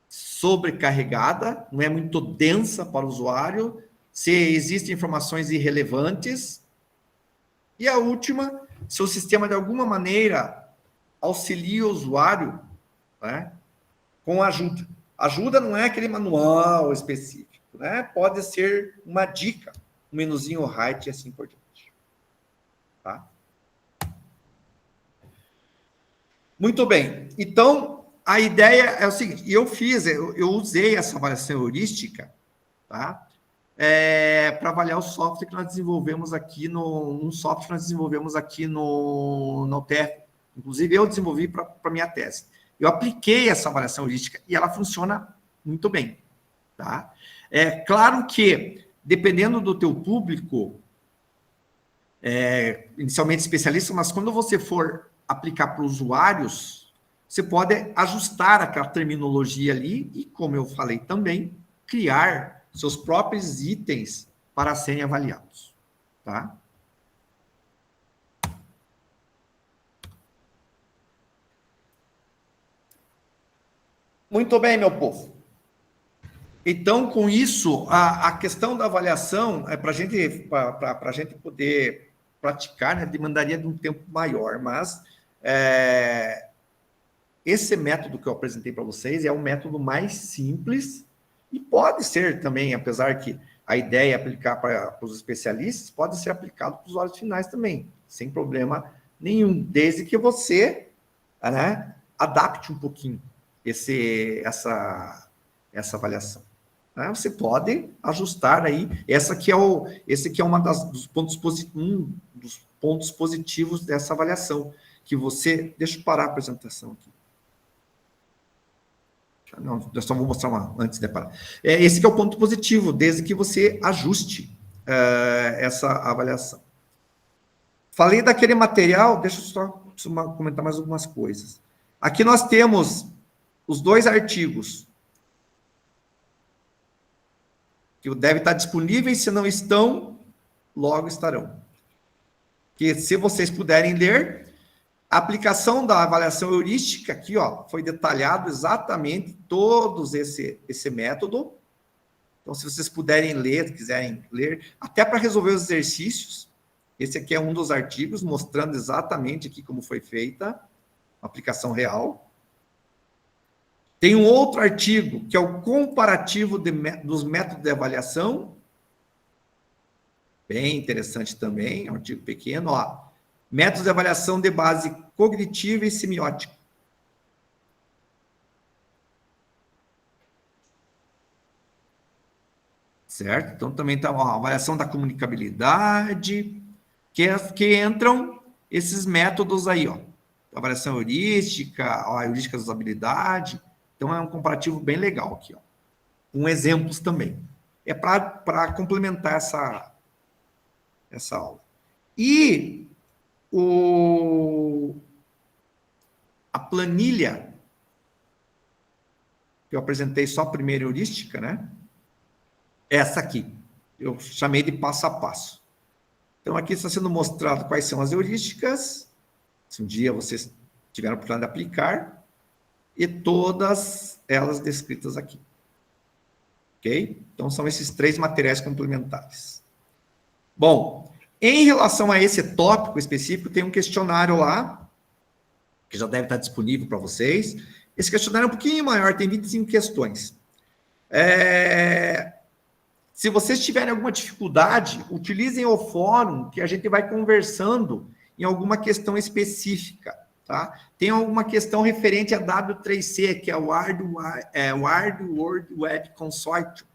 Speaker 1: sobrecarregada, não é muito densa para o usuário, se existem informações irrelevantes. E a última, se o sistema de alguma maneira auxilia o usuário, né, com ajuda. Ajuda não é aquele manual específico, né? Pode ser uma dica, um menuzinho right e assim por diante. Tá? Muito bem. Então, a ideia é o seguinte, eu usei essa avaliação heurística, tá? Para avaliar o software que nós desenvolvemos aqui no UTF. Inclusive, eu desenvolvi para a minha tese. Eu apliquei essa avaliação heurística e ela funciona muito bem. Tá? É claro que, dependendo do teu público, inicialmente especialista, mas quando você for aplicar para usuários, você pode ajustar aquela terminologia ali e, como eu falei também, criar seus próprios itens para serem avaliados, tá? Muito bem, meu povo. Então, com isso, a questão da avaliação, para a gente poder praticar, né, demandaria de um tempo maior, mas esse método que eu apresentei para vocês é o método mais simples e pode ser também, apesar que a ideia é aplicar para os especialistas, pode ser aplicado para os usuários finais também, sem problema nenhum, desde que você, né, adapte um pouquinho essa avaliação. Né? Você pode ajustar aí, esse aqui é um dos pontos positivos dessa avaliação, que você, deixa eu parar a apresentação aqui. Não, eu só vou mostrar uma antes de parar. Esse que é o ponto positivo, desde que você ajuste essa avaliação. Falei daquele material, deixa eu só comentar mais algumas coisas. Aqui nós temos os 2 artigos que devem estar disponíveis, se não estão, logo estarão. Que se vocês puderem ler, a aplicação da avaliação heurística, aqui, ó, foi detalhado exatamente todos esse método. Então, se vocês puderem ler, quiserem ler, até para resolver os exercícios, esse aqui é um dos artigos, mostrando exatamente aqui como foi feita a aplicação real. Tem um outro artigo, que é o comparativo dos métodos de avaliação. Bem interessante também, é um artigo pequeno, ó. Métodos de avaliação de base cognitiva e semiótica. Certo? Então, também está a avaliação da comunicabilidade, que entram esses métodos aí, ó. Avaliação heurística, a heurística da usabilidade. Então, é um comparativo bem legal aqui, ó. Com exemplos também. É para complementar essa aula. E a planilha, que eu apresentei só a primeira heurística, né? Essa aqui. Eu chamei de passo a passo. Então, aqui está sendo mostrado quais são as heurísticas, se um dia vocês tiveram a oportunidade de aplicar, e todas elas descritas aqui. Ok? Então, são esses 3 materiais complementares. Bom, em relação a esse tópico específico, tem um questionário lá, que já deve estar disponível para vocês. Esse questionário é um pouquinho maior, tem 25 questões. Se vocês tiverem alguma dificuldade, utilizem o fórum, que a gente vai conversando em alguma questão específica. Tá? Tem alguma questão referente a W3C, que é o Wide World Web Consortium,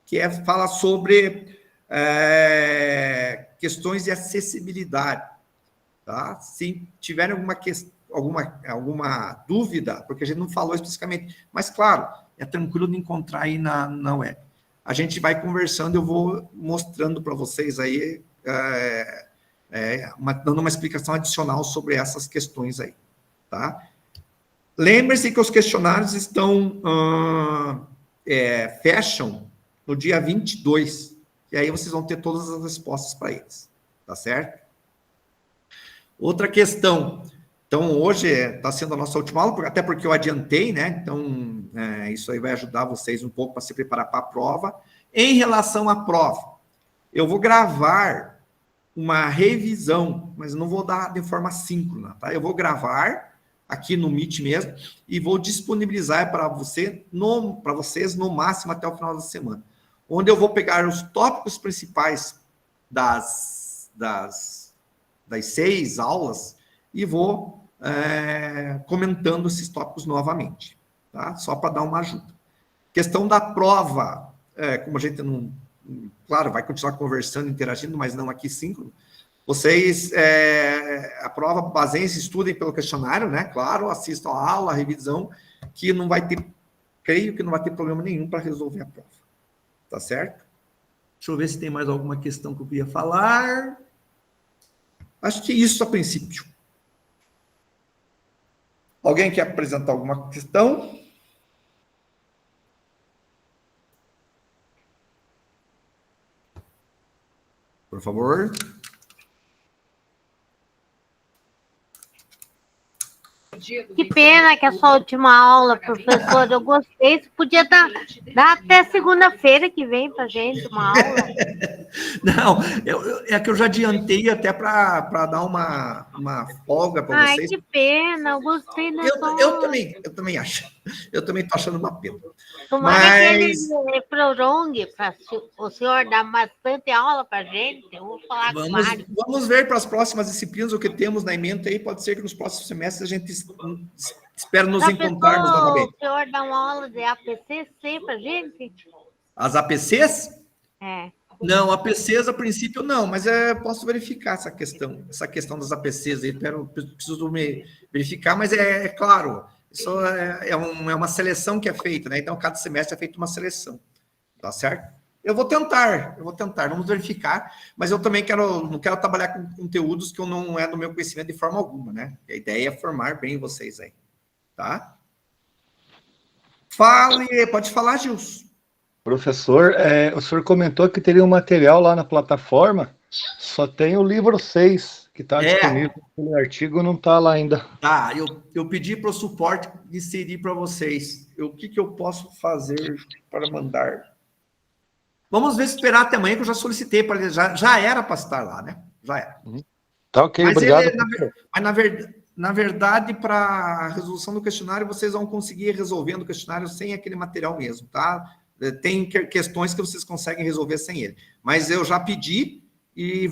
Speaker 1: que fala sobre questões de acessibilidade. Tá? Se tiverem alguma dúvida, porque a gente não falou especificamente, mas, claro, é tranquilo de encontrar aí na web. A gente vai conversando, eu vou mostrando para vocês aí, dando uma explicação adicional sobre essas questões aí, tá? Lembre-se que os questionários fecham no dia 22, e aí vocês vão ter todas as respostas para eles, tá certo? Outra questão, então hoje está sendo a nossa última aula, até porque eu adiantei, né? Então, isso aí vai ajudar vocês um pouco para se preparar para a prova. Em relação à prova, eu vou gravar uma revisão, mas não vou dar de forma síncrona, tá? Eu vou gravar aqui no Meet mesmo e vou disponibilizar para vocês no máximo até o final da semana, onde eu vou pegar os tópicos principais das 6 aulas e vou comentando esses tópicos novamente, tá? Só para dar uma ajuda. Questão da prova, como a gente não... Claro, vai continuar conversando, interagindo, mas não aqui síncrono. Vocês, a prova, baseiem-se, estudem pelo questionário, né? Claro, assistam a aula, a revisão, que não vai ter, creio que não vai ter problema nenhum para resolver a prova. Tá certo? Deixa eu ver se tem mais alguma questão que eu queria falar. Acho que isso a princípio. Alguém quer apresentar alguma questão? Por favor.
Speaker 5: Que pena que a sua última aula, professor, eu gostei. Você podia dar até segunda-feira que vem para gente uma aula.
Speaker 1: Não, é que eu já adiantei até para dar uma folga para
Speaker 5: Ai,
Speaker 1: vocês.
Speaker 5: que pena, eu gostei da sua
Speaker 1: Eu
Speaker 5: aula.
Speaker 1: também acho. Eu também estou achando uma pena.
Speaker 5: Tomara que ele
Speaker 1: Mas
Speaker 5: prolongue para o senhor dar bastante aula para gente. Eu vou falar com o Mário.
Speaker 1: vamos ver para as próximas disciplinas o que temos na mente aí. Pode ser que nos próximos semestres a gente espere nos encontrarmos
Speaker 5: O
Speaker 1: novamente.
Speaker 5: senhor dá uma aula de APCC para gente?
Speaker 1: As APCs?
Speaker 5: É.
Speaker 1: Não, APCs a princípio não, mas posso verificar essa questão das APCs aí, preciso me verificar, mas é claro, isso é uma seleção que é feita, né? Então, cada semestre é feita uma seleção, tá certo? Eu vou tentar, vamos verificar, mas eu também não quero trabalhar com conteúdos que eu não é do meu conhecimento de forma alguma, né? A ideia é formar bem vocês aí, tá? Pode falar, Gilson.
Speaker 4: Professor, o senhor comentou que teria um material lá na plataforma, só tem o livro 6 que está disponível. O artigo não está lá ainda.
Speaker 1: Tá, eu pedi para o suporte inserir para vocês. O que eu posso fazer para mandar? Vamos ver, esperar até amanhã, que eu já solicitei para ele. Já era para estar lá, né? Já era.
Speaker 4: Tá ok,
Speaker 1: Mas
Speaker 4: obrigado.
Speaker 1: na verdade, para a resolução do questionário, vocês vão conseguir resolvendo o questionário sem aquele material mesmo, tá? Tem questões que vocês conseguem resolver sem ele. Mas eu já pedi e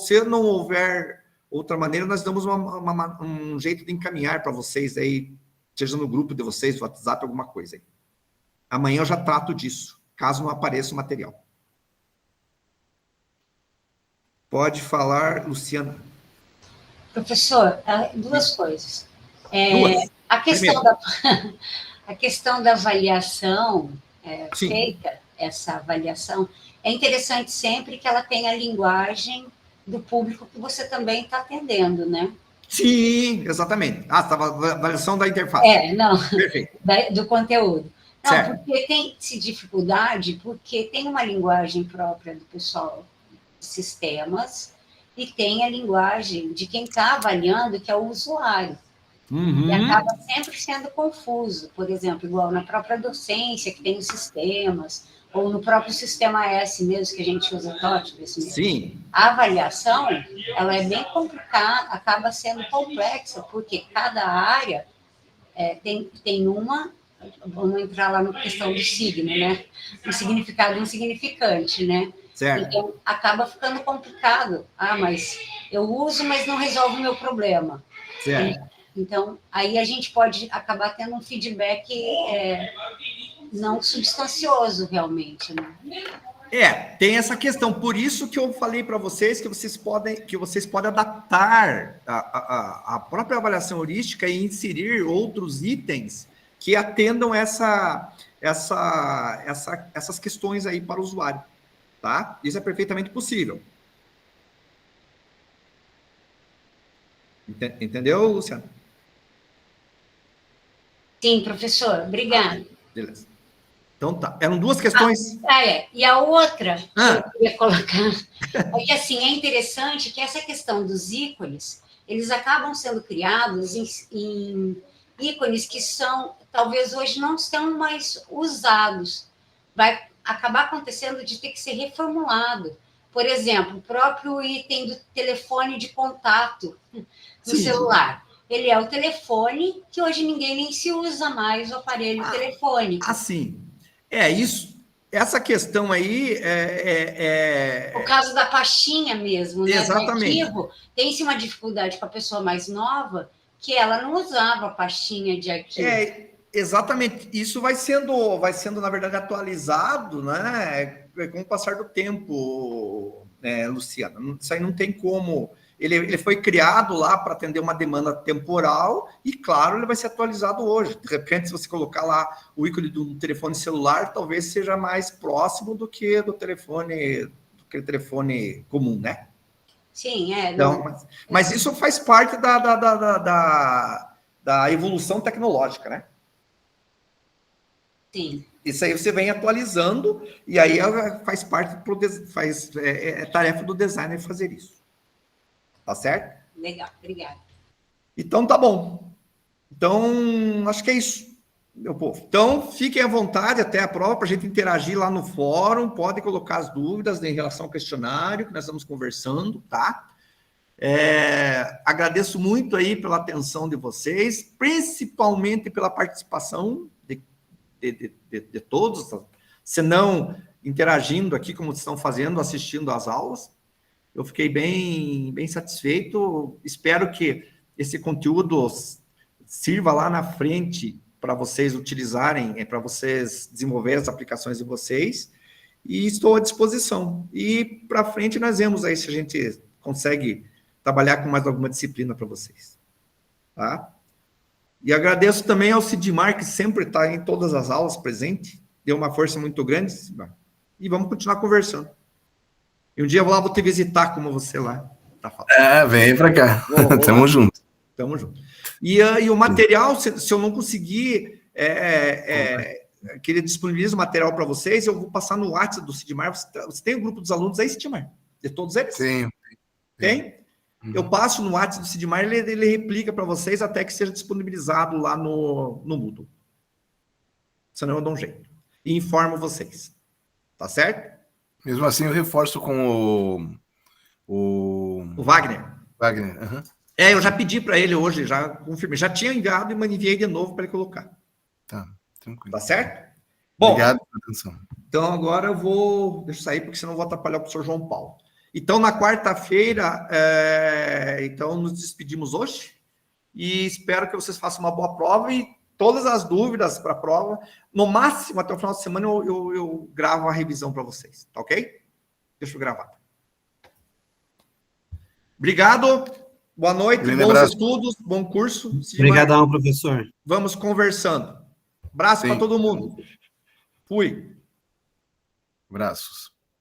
Speaker 1: se não houver outra maneira, nós damos um jeito de encaminhar para vocês aí, seja no grupo de vocês, no WhatsApp, alguma coisa aí. Amanhã eu já trato disso, caso não apareça o material. Pode falar, Luciana.
Speaker 2: Professor, duas coisas.
Speaker 1: Duas.
Speaker 2: A questão da avaliação feita, essa avaliação, é interessante sempre que ela tenha a linguagem do público que você também está atendendo, né?
Speaker 1: Sim, exatamente. Estava a avaliação da interface.
Speaker 2: Não.
Speaker 1: Perfeito.
Speaker 2: Do conteúdo. Não,
Speaker 1: certo.
Speaker 2: Porque tem-se dificuldade, porque tem uma linguagem própria do pessoal de sistemas e tem a linguagem de quem está avaliando, que é o usuário. E acaba sempre sendo confuso. Por exemplo, igual na própria docência, que tem os sistemas, ou no próprio sistema S mesmo, que a gente usa TOTV.
Speaker 1: Sim.
Speaker 2: A avaliação, ela é bem complicada, acaba sendo complexa, porque cada área tem uma, vamos entrar lá na questão do signo, né? Um significado e um significante, né?
Speaker 1: Certo.
Speaker 2: Então, acaba ficando complicado. Mas eu uso, mas não resolve o meu problema.
Speaker 1: Certo.
Speaker 2: Então, aí a gente pode acabar tendo um feedback não substancioso, realmente, né?
Speaker 1: Tem essa questão. Por isso que eu falei para vocês que vocês podem adaptar a própria avaliação heurística e inserir outros itens que atendam essas questões aí para o usuário, tá? Isso é perfeitamente possível. Entendeu, Luciano?
Speaker 2: Sim, professor. Obrigada.
Speaker 1: Beleza. Então tá. Eram duas questões.
Speaker 2: E a outra que eu queria colocar é que, assim, é interessante que essa questão dos ícones, eles acabam sendo criados em ícones que talvez hoje não estão mais usados. Vai acabar acontecendo de ter que ser reformulado. Por exemplo, o próprio item do telefone de contato do celular. Ele é o telefone que hoje ninguém nem se usa mais, o aparelho telefônico.
Speaker 1: Assim, isso. Essa questão aí
Speaker 2: O caso da pastinha mesmo, né?
Speaker 1: Exatamente.
Speaker 2: Arquivo, tem-se uma dificuldade com a pessoa mais nova que ela não usava a pastinha de arquivo.
Speaker 1: Exatamente. Isso vai sendo, na verdade, atualizado, né? Com o passar do tempo, Luciana. Isso aí não tem como. Ele foi criado lá para atender uma demanda temporal e, claro, ele vai ser atualizado hoje. De repente, se você colocar lá o ícone do telefone celular, talvez seja mais próximo do que do telefone comum, né?
Speaker 2: Sim,
Speaker 1: Então, mas isso faz parte da evolução tecnológica, né?
Speaker 2: Sim.
Speaker 1: Isso aí você vem atualizando, e aí faz parte, é tarefa do designer fazer isso. Tá certo?
Speaker 2: Legal, obrigada.
Speaker 1: Então, tá bom. Então, acho que é isso, meu povo. Então, fiquem à vontade até a prova para a gente interagir lá no fórum. Podem colocar as dúvidas em relação ao questionário que nós estamos conversando, tá? Agradeço muito aí pela atenção de vocês, principalmente pela participação de todos, se não interagindo aqui como estão fazendo, assistindo às aulas. Eu fiquei bem satisfeito. Espero que esse conteúdo sirva lá na frente para vocês utilizarem, para vocês desenvolverem as aplicações de vocês, e estou à disposição. E para frente nós vemos aí se a gente consegue trabalhar com mais alguma disciplina para vocês. Tá? E agradeço também ao Sidmar, que sempre está em todas as aulas presente, deu uma força muito grande, Sidmar. E vamos continuar conversando. E um dia eu vou te visitar como você lá. Tá falando.
Speaker 6: Vem para cá. Tamo junto.
Speaker 1: Tamo junto. E o material, se eu não conseguir, que ele disponibilize o material para vocês, eu vou passar no WhatsApp do Sidmar. Você tem o grupo dos alunos aí, Sidmar? De todos eles?
Speaker 6: Sim.
Speaker 1: Tem? Eu passo no WhatsApp do Sidmar, ele replica para vocês até que seja disponibilizado lá no Moodle. Senão eu dou um jeito. E informo vocês. Tá certo?
Speaker 6: Mesmo assim, eu reforço com o
Speaker 1: Wagner.
Speaker 6: Wagner. Uhum.
Speaker 1: Eu já pedi para ele hoje, já confirmei. Já tinha enviado e enviei de novo para ele colocar.
Speaker 6: Tá, tranquilo.
Speaker 1: Tá certo? Bom,
Speaker 6: obrigado pela atenção. Então,
Speaker 1: agora eu vou... Deixa eu sair, porque senão eu vou atrapalhar o professor João Paulo. Então, na quarta-feira, então, nos despedimos hoje e espero que vocês façam uma boa prova e todas as dúvidas para a prova, no máximo, até o final de semana, eu gravo a revisão para vocês, tá ok? Deixa eu gravar. Obrigado, boa noite, bons estudos, bom curso.
Speaker 7: Obrigadão, professor.
Speaker 1: Vamos conversando. Abraço para todo mundo. Fui.
Speaker 6: Abraços.